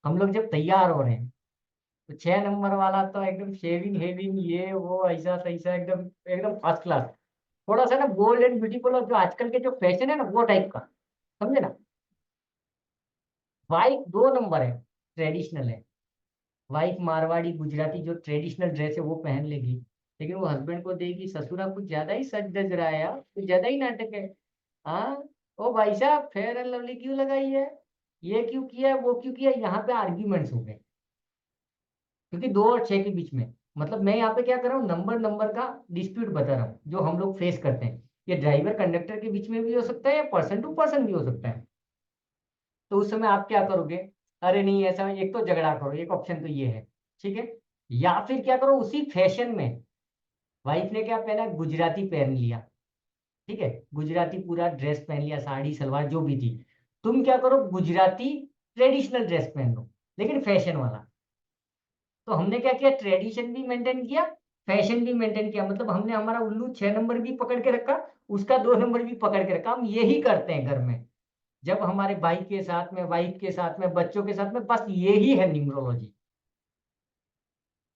S1: हम लोग जब तैयार हो रहे हैं तो 6 नंबर वाला तो एकदम शेविंग हेविंग, ये वो ऐसा तैसा, एकदम एकदम फर्स्ट क्लास, थोड़ा सा ना गोल्ड एंड ब्यूटीफुल, और जो आजकल के जो फैशन है ना वो टाइप का, समझे ना। वाइफ 2 नंबर है, ट्रेडिशनल है, वाइफ मारवाड़ी गुजराती जो ट्रेडिशनल ड्रेस है वो पहन लेगी, लेकिन वो हस्बैंड को देगी, ससुरा कुछ ज्यादा ही सज धज रहा है यार, कुछ ज्यादा ही नाटक है। हाँ, ओ भाई साहब फेयर एंड लवली क्यों लगाई है, ये क्यों किया है, वो क्यों किया, यहाँ पे आर्ग्यूमेंट्स हो गए, क्योंकि 2 और 6 के बीच में, मतलब मैं यहाँ पे क्या कर रहा हूँ, नंबर नंबर का डिस्प्यूट बता रहा हूँ जो हम लोग फेस करते हैं। ये ड्राइवर कंडक्टर के बीच में भी हो सकता है, या पर्सन टू पर्सन भी हो सकता है। तो उस समय आप क्या करोगे, अरे नहीं ऐसा, एक तो झगड़ा करो, एक ऑप्शन तो ये है, ठीक है। या फिर क्या करो, उसी फैशन में वाइफ ने क्या पहना, गुजराती पहन लिया, ठीक है, गुजराती पूरा ड्रेस पहन लिया, साड़ी सलवार जो भी थी, तुम क्या करो, गुजराती ट्रेडिशनल ड्रेस पहन लो, लेकिन फैशन वाला। तो हमने क्या किया, ट्रेडिशन भी मेंटेन किया, फैशन भी मेंटेन किया, मतलब हमने हमारा उल्लू 6 नंबर भी पकड़ के रखा, उसका 2 नंबर भी पकड़ के रखा। हम यही करते हैं घर में, जब हमारे भाई के साथ में, वाइफ के साथ में, बच्चों के साथ में, बस यही है न्यूमरोलॉजी,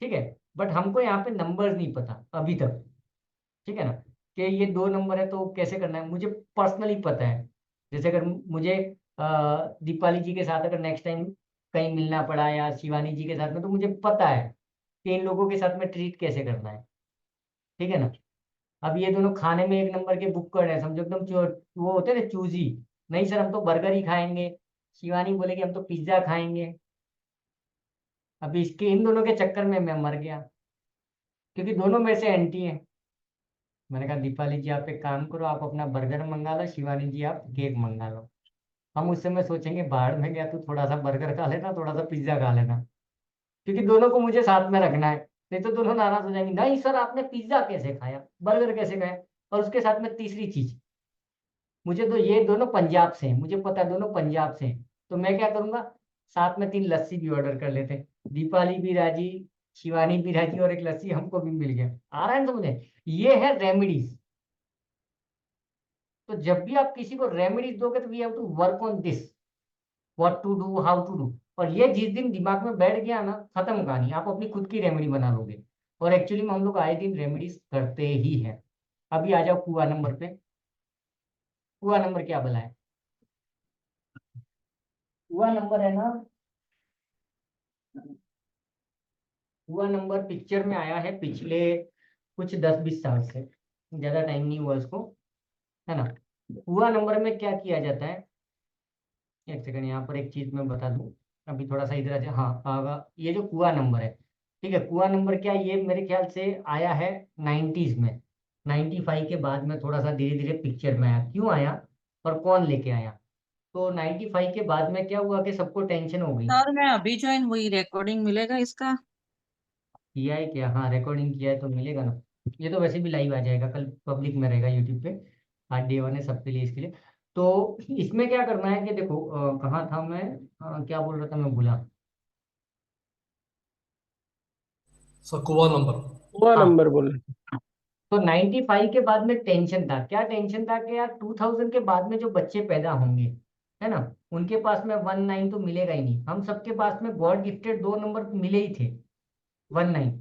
S1: ठीक है। बट हमको यहाँ पे नंबर्स नहीं पता अभी तक, ठीक है ना, कि ये 2 नंबर है तो कैसे करना है, मुझे पर्सनली पता है। जैसे अगर मुझे दीपाली जी के साथ अगर नेक्स्ट टाइम कहीं मिलना पड़ा या शिवानी जी के साथ में, तो मुझे पता है कि इन लोगों के साथ में ट्रीट कैसे करना है, ठीक है ना। अब ये दोनों खाने में 1 नंबर के बुक कर रहे हैं, समझो एकदम वो होते हैं ना चूजी, नहीं सर हम तो बर्गर ही खाएंगे, शिवानी बोलेगी हम तो पिज्जा खाएंगे। अभी इसके इन दोनों के चक्कर में मैं मर गया, क्योंकि दोनों में से एंटी हैं। मैंने कहा दीपाली जी आप एक काम करो, आप अपना बर्गर मंगा लो, शिवानी जी आप केक मंगा लो। हम उस समय सोचेंगे बाहर में गया तू थोड़ा सा बर्गर खा लेना, थोड़ा सा पिज्जा खा लेना, क्योंकि दोनों को मुझे साथ में रखना है। नहीं तो दोनों नाराज हो जाएंगे, नहीं सर आपने पिज्जा कैसे खाया, बर्गर कैसे खाया। और उसके साथ में तीसरी चीज, मुझे तो ये दोनों पंजाब से हैं, मुझे पता है दोनों पंजाब से हैं, तो मैं क्या करूंगा, साथ में 3 लस्सी भी ऑर्डर कर लेते हैं, दीपाली भी राजी, शिवानी भी राजी, और एक लस्सी हमको भी मिल गया। आ रहा है ना समझे, ये है रेमेडीज। तो जब भी आप किसी को रेमेडीज दोगे तो we have to work on this, what to do, how to do. और ये जिस दिन दिमाग में बैठ गया ना, खत्म कहानी, आप अपनी खुद की रेमेडी बना लोगे। और एक्चुअली में हम लोग आए दिन रेमेडीज करते ही हैं। अभी आ जाओ कुआ नंबर पे। कुआ नंबर क्या बोला है? कुआ नंबर है ना, कुआ नंबर पिक्चर में आया है पिछले कुछ 10-20 साल से, ज्यादा टाइम नहीं हुआ उसको, है ना। कुआ नंबर में क्या किया जाता है, एक सेकंड यहाँ पर एक चीज मैं बता दूं। अभी थोड़ा सा इधर आ जाए, हाँ आगा, ये जो कुआ नंबर है, ठीक है, कुआ नंबर क्या है, ये मेरे ख्याल से आया है 90s में। 95 के बाद में थोड़ा सा धीरे धीरे पिक्चर में आया, क्यों आया और कौन लेके आया? तो 95 के बाद में क्या हुआ कि सबको टेंशन हो गई।
S3: सर मैं अभी ज्वाइन हुई, रिकॉर्डिंग मिलेगा इसका?
S1: किया है क्या? हाँ रिकॉर्डिंग किया है तो मिलेगा ना। ये तो वैसे भी लाइव आ जाएगा, कल पब्लिक में रहेगा यूट्यूब पे। आज डे वन है सबके लिए, इसके लिए। तो इसमें क्या करना है कि देखो, कहाँ था मैं, क्या बोल रहा था मैं भूला।
S4: सर कुआ नंबर।
S5: हुआ
S1: हाँ,
S5: नंबर बोले।
S1: तो 95 के बाद में टेंशन था, क्या टेंशन था कि यार 2000 के बाद में जो बच्चे पैदा होंगे, है ना, उनके पास में 19 तो मिलेगा ही नहीं। हम सबके पास में गॉड गिफ्टेड 2 नंबर मिले ही थे, 19।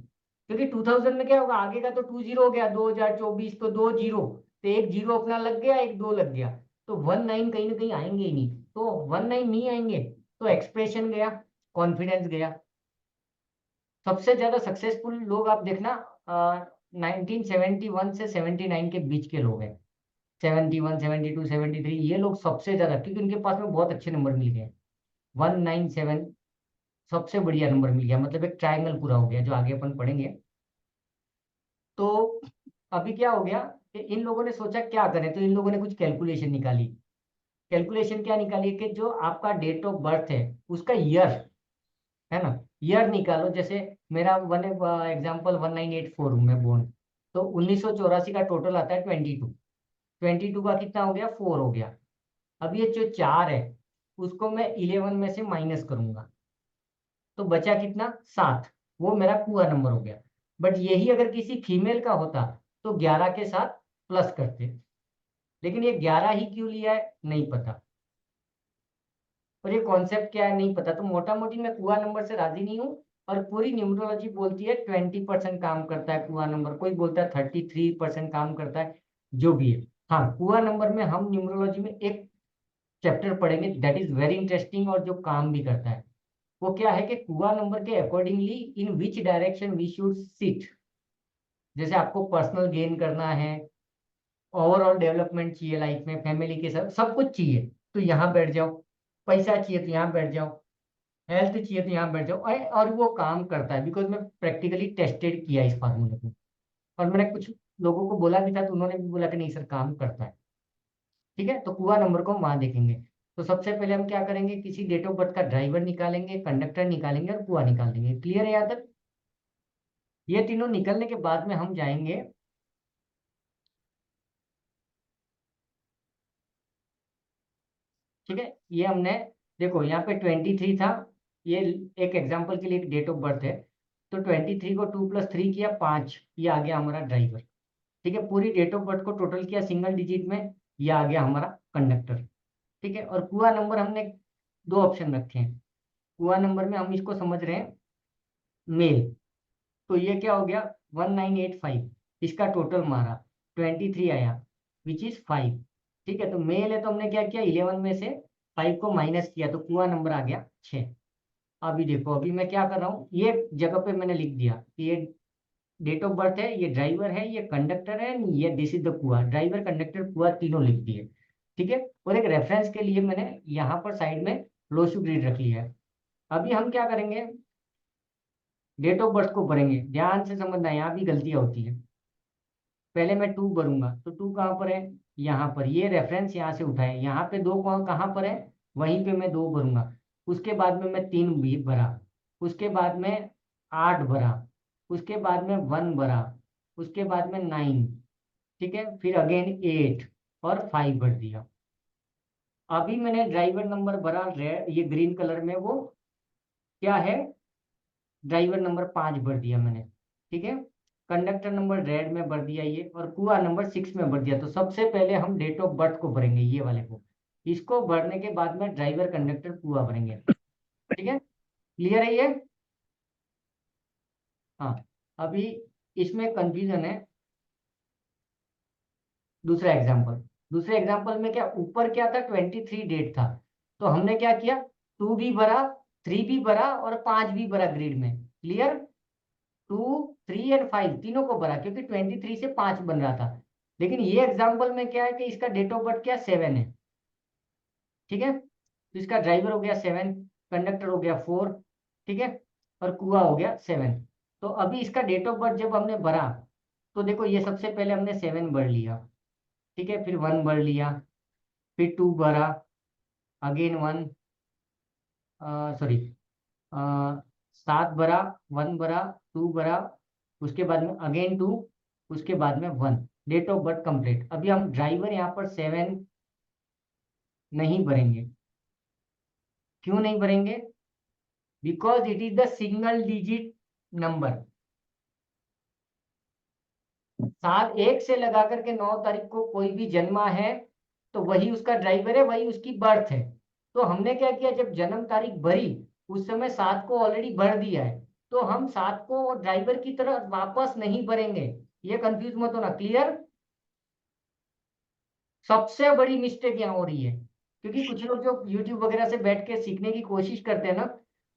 S1: क्योंकि 2000 में क्या होगा, आगे का तो 20 हो गया, 2024 तो 2 जीरो, तो एक जीरो अपना लग गया, एक दो लग गया, तो 19 कहीं ना कहीं आएंगे ही नहीं। तो 19 नहीं आएंगे तो एक्सप्रेशन गया, कॉन्फिडेंस गया। सबसे ज्यादा सक्सेसफुल लोग आप देखना 1971 से 79 के बीच के लोग हैं। 71, 72, 73, ये लोग सबसे ज्यादा, क्योंकि उनके पास में बहुत अच्छे नंबर मिल गए। 197 सबसे बढ़िया नंबर मिल गया, मतलब एक ट्रायंगल पूरा हो गया, जो आगे अपन पढ़ेंगे। तो अभी क्या हो गया कि इन लोगों ने सोचा क्या करें, तो इन लोगों ने कुछ कैलकुलेशन निकाली। कैलकुलेशन क्या निकाली कि जो आपका डेट ऑफ बर्थ है उसका ईयर, है ना, ईयर निकालो। जैसे मेरा वन एग्जाम्पल 1984 हूँ मैं बोर्न, तो 1984 का टोटल आता है 22। 22 का कितना हो गया, 4 हो गया। अब ये जो 4 है उसको मैं 11 में से माइनस करूंगा, तो बचा कितना, 7। वो मेरा पूरा नंबर हो गया। बट यही अगर किसी फीमेल का होता तो 11 के साथ प्लस करते, लेकिन ये 11 ही क्यों लिया है नहीं पता, और ये कॉन्सेप्ट क्या है नहीं पता। तो मोटा मोटी मैं कुआ नंबर से राजी नहीं हूँ। और पूरी न्यूमरोलॉजी बोलती है 20% काम करता है कुआ नंबर, कोई बोलता है 33% काम करता है, जो भी है। हाँ, कुआ नंबर में हम न्यूमरोलॉजी में एक चैप्टर पढ़ेंगे दैट इज वेरी इंटरेस्टिंग और जो काम भी करता है। वो क्या है कि कुआ नंबर के accordingly in which direction we should sit. जैसे आपको पर्सनल गेन करना है, ओवरऑल डेवलपमेंट चाहिए लाइफ में, फैमिली के साथ सब कुछ चाहिए तो यहाँ बैठ जाओ, पैसा चाहिए तो यहाँ बैठ जाओ, हेल्थ चाहिए तो यहाँ बैठ जाओ। और वो काम करता है, बिकॉज मैं प्रैक्टिकली टेस्टेड किया इस फार्मूले को। और मैंने कुछ लोगों को बोला भी था तो उन्होंने भी बोला कि नहीं सर काम करता है। ठीक है, तो कुआ नंबर को हम वहां देखेंगे। तो सबसे पहले हम क्या करेंगे, किसी डेट ऑफ बर्थ का ड्राइवर निकालेंगे, कंडक्टर निकालेंगे और कुआ निकाल देंगे। क्लियर है यहाँ तक? ये तीनों निकलने के बाद में हम जाएंगे, ठीक है, ये हमने, देखो यहाँ पे 23 था, ये एक एग्जाम्पल के लिए एक डेट ऑफ बर्थ है। तो 23 को 2 + 3 किया 5, ये आ गया हमारा ड्राइवर। ठीक है, पूरी डेट ऑफ बर्थ को टोटल किया सिंगल डिजिट में, ये आ गया हमारा कंडक्टर। ठीक है, और कुआ नंबर हमने दो ऑप्शन रखे हैं। कुआ नंबर में हम इसको समझ रहे हैं मेल, तो ये क्या हो गया 1985, इसका टोटल मारा 23 आया विच इज 5। ठीक है, तो मेल है तो हमने क्या किया, 11 में से 5 को माइनस किया तो कुआ नंबर आ गया 6। अभी देखो, अभी मैं क्या कर रहा हूँ, ये जगह पे मैंने लिख दिया कि ये डेट ऑफ बर्थ है, ये ड्राइवर है, ये कंडक्टर है, ये दिस इज द कुआ, ड्राइवर कंडक्टर कुआ तीनों लिख दिए। ठीक है, और एक रेफरेंस के लिए मैंने यहाँ पर साइड में लोशु ग्रिड रख लिया है। अभी हम क्या करेंगे, डेट ऑफ बर्थ को भरेंगे, ध्यान से समझना, यहाँ भी गलतियां होती है। पहले मैं 2 भरूंगा, तो 2 कहाँ पर है, यहाँ पर, ये रेफरेंस यहाँ से उठाए, यहाँ पे 2 कहाँ पर है, वहीं पे मैं 2 भरूंगा। उसके बाद में मैं 3 भी भरा, उसके बाद में 8 भरा, उसके बाद में 1 भरा, उसके बाद में 9, ठीक है, फिर अगेन 8 और 5 भर दिया। अभी मैंने ड्राइवर नंबर भरा रेड, ये ग्रीन कलर में, वो क्या है, ड्राइवर नंबर 5 भर दिया मैंने। ठीक है, कंडक्टर नंबर रेड में भर दिया ये, और कुआ नंबर 6 में भर दिया। तो सबसे पहले हम डेट ऑफ बर्थ को भरेंगे, ये वाले को, इसको भरने के बाद में ड्राइवर कंडक्टर कुआ भरेंगे। ठीक है, क्लियर है ये? हाँ, अभी इसमें कंफ्यूजन है। दूसरे एग्जाम्पल में क्या, ऊपर क्या था, 23 डेट था, तो हमने क्या किया, 2 भी भरा, 3 भी भरा और 5 भी भरा ग्रिड में। क्लियर? 2, 3 एंड 5 तीनों को भरा, क्योंकि 23 से 5 बन रहा था। लेकिन ये एग्जाम्पल में क्या है कि इसका डेट ऑफ बर्थ क्या 7 है। ठीक है, तो इसका ड्राइवर हो गया 7, कंडक्टर हो गया 4, ठीक है, और कुआ हो गया 7। तो अभी इसका डेट ऑफ बर्थ जब हमने भरा, तो देखो ये सबसे पहले हमने 7 भर लिया, ठीक है, फिर 1 भर लिया, फिर 2 भरा, अगेन 1, सॉरी 7 भरा, 1 भरा, 2 भरा, उसके बाद में अगेन 2, उसके बाद में 1। Date of birth complete. अभी हम ड्राइवर यहाँ पर 7 नहीं भरेंगे। क्यों नहीं भरेंगे? Because it is the single digit number. 1 से लगा करके 9 तारीख को कोई भी जन्मा है तो वही उसका ड्राइवर है, वही उसकी बर्थ है। तो हमने क्या किया, जब जन्म तारीख भरी उस समय 7 को ऑलरेडी भर दिया है, तो हम 7 को ड्राइवर की तरह वापस नहीं भरेंगे। ये कंफ्यूज मत होना। क्लियर? सबसे बड़ी मिस्टेक यहाँ हो रही है, क्योंकि कुछ लोग जो यूट्यूब वगैरह से बैठ के सीखने की कोशिश करते हैं ना,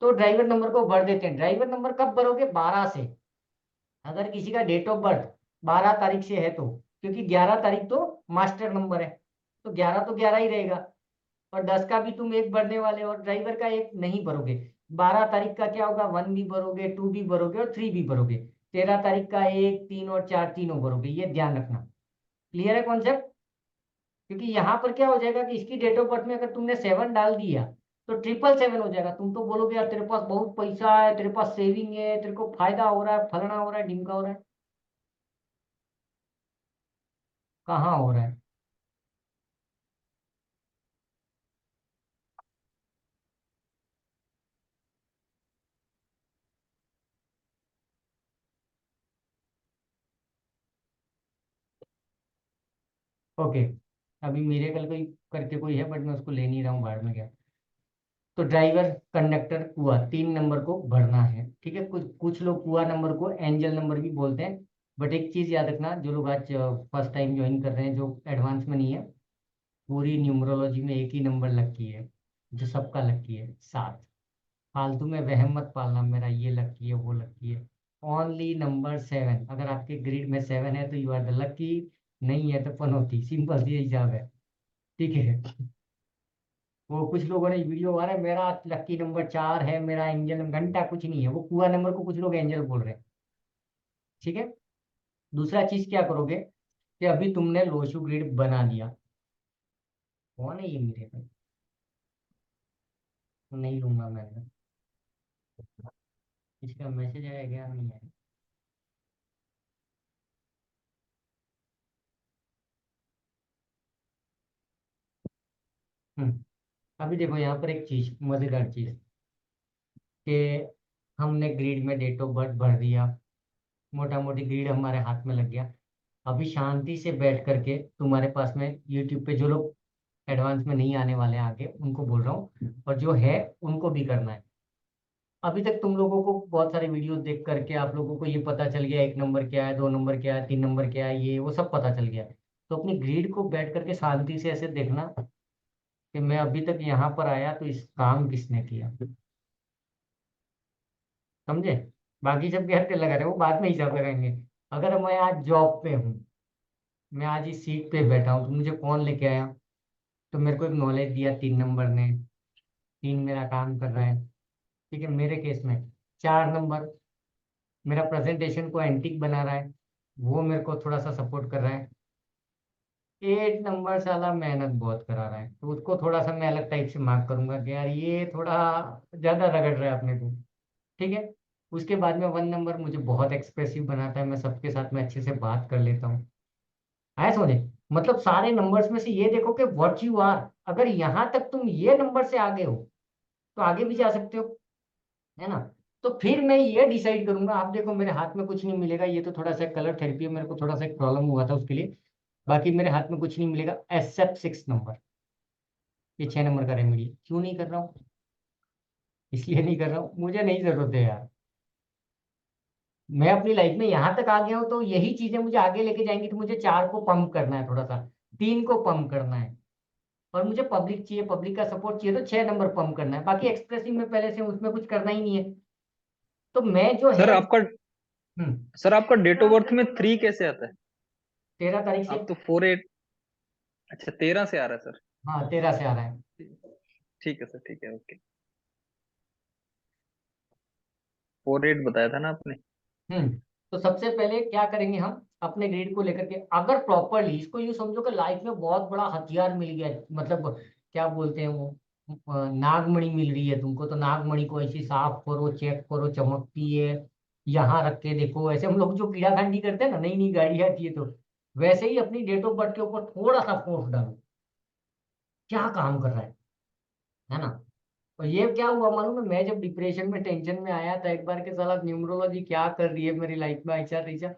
S1: तो ड्राइवर नंबर को भर देते हैं। ड्राइवर नंबर कब भरोगे? 12 से। अगर किसी का डेट ऑफ बर्थ 12 तारीख से है तो, क्योंकि 11 तारीख तो मास्टर नंबर है, तो 11 तो 11 ही रहेगा। और 10 का भी तुम एक भरने वाले हो, और ड्राइवर का एक नहीं भरोगे। 12 तारीख का क्या होगा, 1 भी भरोगे, 2 भी भरोगे और 3 भी भरोगे। 13 तारीख का 1, 3 और 4 तीनों भरोगे। ये ध्यान रखना। क्लियर है कॉन्सेप्ट? क्योंकि यहाँ पर क्या हो जाएगा कि इसकी डेट ऑफ बर्थ में अगर तुमने 7 डाल दिया तो 777 हो जाएगा। तुम तो बोलोगे यार तेरे पास बहुत पैसा है, तेरे पास सेविंग है, तेरे को फायदा हो रहा है, फलना हो रहा है, ढिमका हो रहा है। कहाँ हो रहा है? ओके, अभी मेरे कल कोई करके कोई है, बट मैं उसको ले नहीं रहा हूँ, बाहर में गया। तो ड्राइवर, कंडक्टर, कुआ, 3 नंबर को भरना है। ठीक है, कुछ कुछ लोग कुआ नंबर को एंजल नंबर भी बोलते हैं। बट एक चीज याद रखना, जो लोग आज फर्स्ट टाइम ज्वाइन कर रहे हैं, जो एडवांस में नहीं है, पूरी न्यूमरोलॉजी में एक ही नंबर लकी है, जो सबका लकी है, 7। फालतू में वहम मत पालना मेरा ये लकी है वो लकी है। Only number 7। अगर आपके ग्रिड में 7 है तो यू आर द लकी, नहीं है तो पनौती। सिंपल सी हिसाब है। ठीक है, वो कुछ लोगों ने वीडियो मारा, मेरा लकी नंबर 4 है, मेरा एंजल घंटा, कुछ नहीं है। वो कुआ नंबर को कुछ लोग एंजल बोल रहे हैं। ठीक है, दूसरा चीज क्या करोगे कि अभी तुमने लोशु ग्रिड बना लिया। कौन है ये मेरे पे? नहीं लूंगा मैं। इसका मैसेज आया क्या? नहीं आया। अभी देखो यहाँ पर एक चीज, मजेदार चीज, कि हमने ग्रिड में डेट ऑफ बर्थ भर दिया, मोटा मोटी ग्रिड हमारे हाथ में लग गया। अभी शांति से बैठ करके तुम्हारे पास में यूट्यूब पे जो लोग एडवांस में नहीं आने वाले हैं आगे, उनको बोल रहा हूँ, और जो है उनको भी करना है। अभी तक तुम लोगों को बहुत सारे वीडियोस देख करके आप लोगों को ये पता चल गया, 1 नंबर क्या है, 2 नंबर क्या है, 3 नंबर क्या है, ये वो सब पता चल गया। तो अपनी ग्रिड को बैठ करके शांति से ऐसे देखना कि मैं अभी तक यहाँ पर आया तो इस काम किसने किया। समझे? बाकी सब घर पे लगा रहे, वो बाद में हिसाब लगाएंगे। अगर मैं आज जॉब पे हूँ, मैं आज इस सीट पे बैठा हूँ, तो मुझे कौन लेके आया? तो मेरे को एक नॉलेज दिया 3 नंबर ने, 3 मेरा काम कर रहा है। ठीक है, मेरे केस में 4 नंबर मेरा प्रेजेंटेशन को एंटिक बना रहा है, वो मेरे को थोड़ा सा सपोर्ट कर रहा है। 8 नंबर साला मेहनत बहुत करा रहा है, तो उसको थोड़ा सा मैं अलग टाइप से मार्क करूंगा कि यार ये थोड़ा ज्यादा रगड़ रहा है अपने को। ठीक है, उसके बाद में 1 नंबर मुझे बहुत एक्सप्रेसिव बनाता है, मैं सबके साथ में अच्छे से बात कर लेता हूँ। आया समझे? मतलब सारे नंबर्स में से ये देखो कि व्हाट यू आर, अगर यहाँ तक तुम ये नंबर से आगे हो तो आगे भी जा सकते हो, है ना? तो फिर मैं ये डिसाइड करूंगा। आप देखो मेरे हाथ में कुछ नहीं मिलेगा, ये तो थोड़ा सा कलर थेरेपी है, मेरे को थोड़ा सा एक प्रॉब्लम हुआ था उसके लिए। बाकी मेरे हाथ में कुछ नहीं मिलेगा एक्सेप्ट 6 नंबर। ये 6 नंबर का रेमेडी क्यों नहीं कर रहा हूँ? इसलिए नहीं कर रहा हूँ, मुझे नहीं जरूरत है यार। मैं अपनी लाइफ में यहाँ तक आ गया हूँ, तो यही चीजें मुझे आगे लेके जाएंगी। तो मुझे 4 को पंप करना है, थोड़ा सा 3 को पंप करना है, और मुझे पब्लिक चाहिए, पब्लिक का सपोर्ट चाहिए, तो 6 नंबर पंप करना है। बाकी एक्सप्रेसिव में पहले से उसमें कुछ करना ही नहीं है। तो मैं जो
S5: सर
S1: है,
S5: आपका सर आपका डेट ऑफ बर्थ में 3 कैसे आता है?
S1: 13 तारीख से।
S5: आप तो 4 8। अच्छा 13 से आ रहा है सर।
S1: हाँ, 13 से आ रहा है।
S5: ठीक है सर, ठीक है, ओके। 4 8 बताया था ना आपने?
S1: हम्म तो सबसे पहले क्या करेंगे हम, अपने ग्रेड को लेकर के, अगर प्रॉपरली इसको यूँ समझो कि लाइफ में बहुत बड़ा हथियार मिल गया है, मतलब क्या बोलते हैं वो, नागमणि मिल रही है तुमको, तो नागमणि को ऐसे साफ करो, चेक करो, चमकती है, यहाँ रख के देखो। ऐसे हम लोग जो कीड़ाखांडी करते हैं ना, नई नई गाड़ी आती है, तो वैसे ही अपनी डेट ऑफ बर्थ के ऊपर थोड़ा सा फोर्स डालो, क्या काम कर रहा है ना। और ये क्या हुआ मालूम है, मैं जब डिप्रेशन में, टेंशन में आया था एक बार के, साला न्यूमरोलॉजी क्या कर रही है मेरी लाइफ में, ऐसा ऐसा,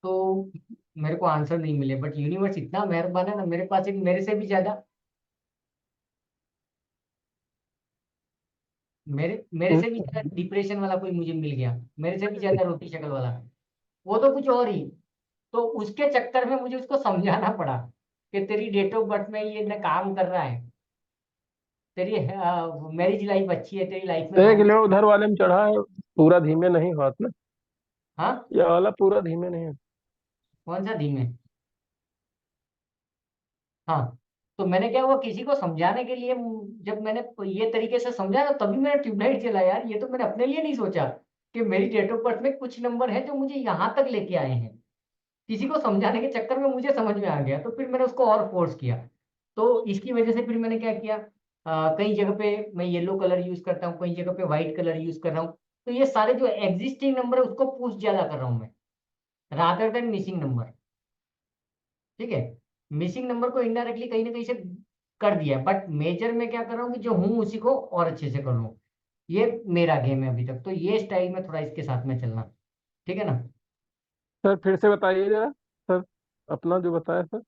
S1: तो मेरे को आंसर नहीं मिले। बट यूनिवर्स इतना मेहरबान है ना, मेरे पास एक मेरे से भी ज्यादा डिप्रेशन वाला कोई मुझे मिल गया, मेरे से भी ज्यादा रोटी शक्ल वाला, वो तो कुछ और ही। तो उसके चक्कर में मुझे उसको समझाना पड़ा कि तेरी डेट ऑफ बर्थ में ये न काम कर रहा है, तेरी मैरिज लाइफ अच्छी है, तेरी लाइफ में
S6: देख
S1: रोमांस।
S6: लो उधर वाले में चढ़ा है, पूरा धीमे नहीं हाथ में।
S1: हाँ,
S6: ये वाला पूरा धीमे नहीं है।
S1: कौन सा धीमे। हाँ, तो मैंने क्या हुआ, किसी को समझाने के लिए जब मैंने ये तरीके से समझा ना, तभी मैंने ट्यूबलाइट जला यार। ये तो मैंने अपने लिए नहीं सोचा कि मेरी डेट ऑफ बर्थ में कुछ नंबर है जो मुझे यहाँ तक लेके आए हैं। किसी को समझाने के चक्कर में मुझे समझ में आ गया, तो फिर मैंने उसको और फोर्स किया। तो इसकी वजह से फिर मैंने क्या किया, कई जगह पे मैं येलो कलर यूज करता हूँ, कई जगह पे व्हाइट कलर यूज कर रहा हूँ। तो ये सारे जो एग्जिस्टिंग नंबर है उसको पुश ज्यादा कर रहा हूँ मैं, रादर देन मिसिंग नंबर। ठीक है, मिसिंग नंबर को इनडायरेक्टली कहीं ना कहीं से कर दिया है, बट मेजर में क्या कर रहा हूँ कि जो हूँ उसी को और अच्छे से कर लूँ। ये मेरा गेम है अभी तक, तो ये स्टाइल में थोड़ा इसके साथ में चलना। ठीक है ना।
S6: सर फिर से बताइए जरा, सर अपना जो बताया सर।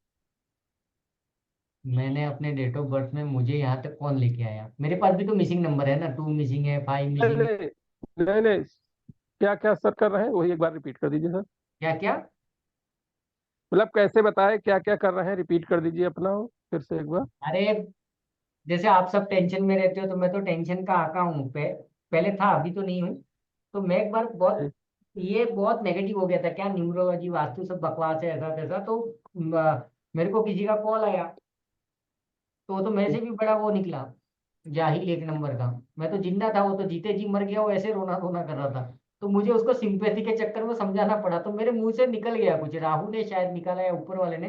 S1: मैंने अपने डेट ऑफ बर्थ में, मुझे यहाँ तक कौन लेके आया, मेरे पास भी तो मिसिंग नंबर है ना, 2 मिसिंग है, 5
S6: नहीं
S1: मिसिंग है।
S6: नहीं नहीं नहीं, क्या क्या सर कर रहे हैं वही एक बार रिपीट कर दीजिए सर।
S1: क्या क्या।
S6: मतलब कैसे बताए, क्या क्या कर रहे हैं, रिपीट कर दीजिए अपना फिर से एक बार।
S1: अरे, जैसे आप सब टेंशन में रहते हो, तो मैं तो टेंशन का आका हूँ, पहले था, अभी तो नहीं हूँ। तो मैं एक बार बहुत, ये बहुत नेगेटिव हो गया था, क्या न्यूमरोलॉजी वास्तु सब बकवास है, ऐसा तैसा। तो मेरे को किसी का कॉल आया, तो वो तो मेरे से भी बड़ा वो निकला, जाहिल एक नंबर का। मैं तो जिंदा था, वो तो जीते जी मर गया, वो ऐसे रोना रोना कर रहा था। तो मुझे उसको सिंपैथी के चक्कर में समझाना पड़ा, तो मेरे मुंह से निकल गया कुछ, राहु ने शायद निकाला या ऊपर वाले ने,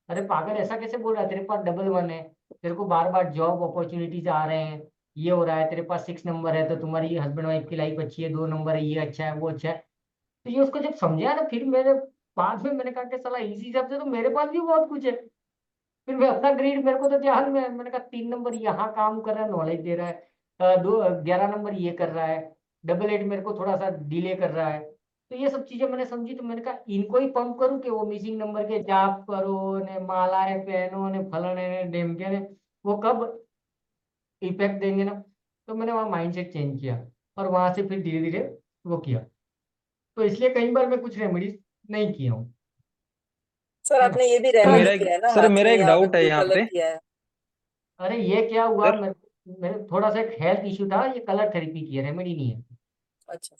S1: अरे पागल ऐसा कैसे बोल रहा है, तेरे पास डबल 1 है, तेरे को बार बार जॉब अपॉर्चुनिटीज आ रहे हैं, ये हो रहा है, तेरे पास 6 नंबर है, तो तुम्हारी हस्बैंड वाइफ की लाइफ अच्छी है, 2 नंबर है, ये अच्छा है, वो अच्छा है। तो ये उसको जब समझा ना, फिर मेरे बाद में मैंने कहा कि साला इसी हिसाब से तो मेरे पास भी बहुत कुछ है। फिर मैं अपना ग्रेड, मेरे को तो ध्यान में है, मैंने कहा 3 नंबर यहाँ काम कर रहा है, नॉलेज दे रहा है, 11 नंबर ये कर रहा है, डबल 8 मेरे को थोड़ा सा डिले कर रहा है। तो ये सब चीजें मैंने समझी, तो मैंने कहा इनको ही पंप करूँ कि वो मिसिंग नंबर के जाप करो ने, मालाएं पहनो ने, फलाने ने, ढेमके ने, वो कब इफेक्ट देंगे ना। तो मैंने वहाँ माइंडसेट चेंज किया, और वहां से फिर धीरे धीरे वो किया। तो इसलिए कई बार मैं कुछ रेमेडीज नहीं किया हूँ।
S7: सर
S1: है ना।
S7: आपने ये भी
S6: सर
S7: रेमेडी किया है ना,
S5: सर
S7: हाथ
S5: मेरा
S7: में
S5: एक
S7: या
S5: डाउट है
S7: बिल्कुल
S5: यहाँ
S7: कलर
S5: पे।
S7: किया है?
S1: अरे ये क्या हुआ,
S5: सर
S1: मेरे मेरे थोड़ा सा एक हेल्थ इशू था, ये कलर थेरेपी की है, रेमेडी नहीं है।
S7: अच्छा,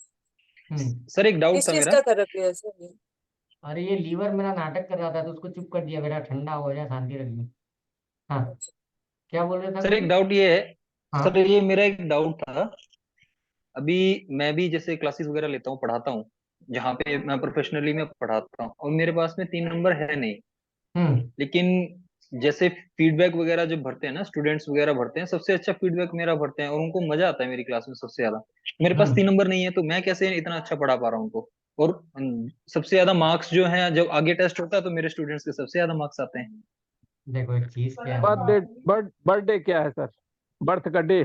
S1: हम्म
S5: सर एक डाउट
S7: किस
S5: था
S7: चीज
S5: मेरा।
S7: का थेरेपी है सर ये?
S1: अरे ये लीवर मेरा नाटक कर रहा था, तो उसको चुप कर दिया, बेटा ठंडा हो जाए, शांति रख दी। हाँ,
S7: अच्छा।
S1: क्या बोल रहे थे
S5: सर
S1: अभी
S5: एक
S1: भी।
S5: डाउट ये है। सर
S1: हाँ।
S5: ये मेरा एक डाउट था। अभी मैं भी जैसे क्लासेस वगैरह लेता हूँ, पढ़ाता हूँ, जहाँ पे मैं प्रोफेशनली में पढ़ाता हूँ, और मेरे पास में 3 नंबर है नहीं।
S1: हम्म
S5: लेकिन जैसे फीडबैक वगैरह जो भरते हैं ना, स्टूडेंट्स वगैरह भरते हैं, सबसे अच्छा फीडबैक मेरा भरते हैं, और उनको मजा आता है मेरी क्लास में सबसे ज्यादा। मेरे पास
S1: हम्म
S5: 3 नंबर नहीं है, तो मैं कैसे इतना अच्छा पढ़ा पा रहा हूँ उनको? और सबसे ज्यादा मार्क्स जो है, जब आगे टेस्ट होता है तो मेरे स्टूडेंट्स के सबसे ज्यादा मार्क्स आते हैं।
S1: देखो एक चीज क्या है।
S6: बर्थडे, बर्थडे क्या है सर, बर्थ का डे?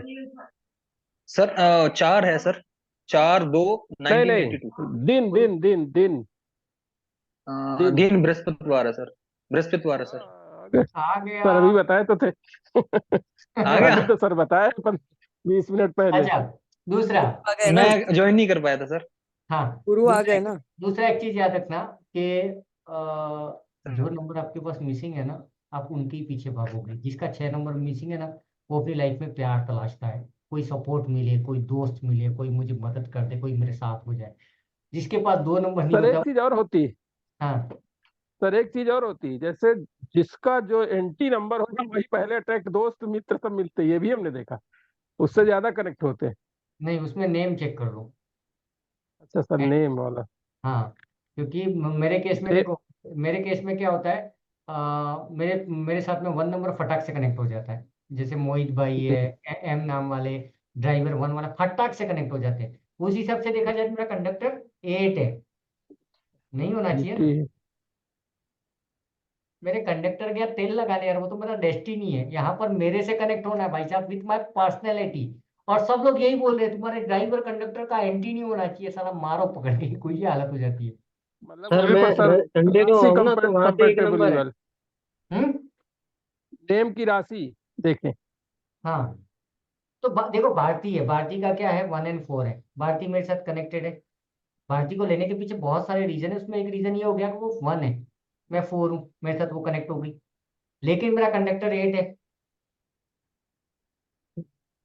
S5: सर 4 है सर, 4 2
S6: नहीं
S5: 1982।
S6: नहीं, दिन दिन दिन दिन दिन।
S5: दिन बृहस्पतिवार है सर, बृहस्पतिवार है सर।
S1: आ
S6: सर
S1: गया।
S6: अभी बताए तो थे।
S5: आ गया।
S6: अभी तो सर बताए 20 मिनट पहले।
S1: अच्छा, दूसरा
S7: आ गए ना
S5: मैं ज्वाइन नहीं कर पाया था सर।
S1: हाँ
S7: गुरु आ
S1: दूसरा
S7: गए ना।
S1: दूसरा एक चीज याद रखना कि जो नंबर आपके पास मिसिंग है ना, आप उनके ही पीछे भागोगे। जिसका 6 नंबर मिसिंग है ना, वो अपनी लाइफ में प्यार तलाशता है, कोई सपोर्ट मिले, कोई दोस्त मिले, कोई मुझे मदद कर दे, कोई मेरे साथ हो जाए। जिसके पास 2 नंबर नहीं
S6: सर एक
S1: होता।
S6: चीज और होती है।
S1: हाँ
S6: सर एक चीज और होती है, जैसे जिसका जो एंटी नंबर होगा वही पहले अट्रैक्ट, दोस्त मित्र सब मिलते हैं, ये भी हमने देखा, उससे ज्यादा कनेक्ट होते हैं।
S1: नहीं, उसमें नेम चेक कर लो।
S6: अच्छा सर, नेम वाला।
S1: हाँ, क्योंकि मेरे केस में
S6: ए,
S1: देखो, मेरे केस में क्या होता है, मेरे मेरे साथ में 1 नंबर फटाक से कनेक्ट हो जाता है। जैसे मोहित भाई है, एम नाम वाले ड्राइवर 1 वाला फटाक से कनेक्ट हो जाते हैं। उस हिसाब से देखा जाए तो मेरा कंडक्टर 8 है, नहीं होना चाहिए ना।
S6: ठीक।
S1: मेरे कंडक्टर गया तेल लगाने यार, वो तो मेरा डेस्टिनी है। यहाँ पर मेरे से कनेक्ट होना है भाई साहब, विथ माई पर्सनैलिटी। और सब लोग यही बोल रहे हैं तुम्हारे ड्राइवर कंडक्टर का एंटी नहीं होना चाहिए। साला मारो पकड़ के, कोई ये हालत हो जाती है।
S6: मतलब
S8: सर
S6: वहीं
S8: मैं
S6: पर सर
S8: संडे को
S6: राशि
S8: आऊँ ना, तो वहां पे 1
S6: कंपेटेबली
S8: नंबर है।
S6: वाली,
S1: हम्म।
S6: नेम की राशि देखें।
S1: हाँ, तो देखो भारती है, भारती का क्या है, 1 और 4 है। भारती मेरे साथ कनेक्टेड है। भारती को लेने के पीछे बहुत सारे रीजन है, उसमें एक रीजन ये हो गया कि वो 1 है, मैं 4 हूँ, मेरे साथ वो कनेक्ट हो गई। लेकिन मेरा कंडक्टर 8 है,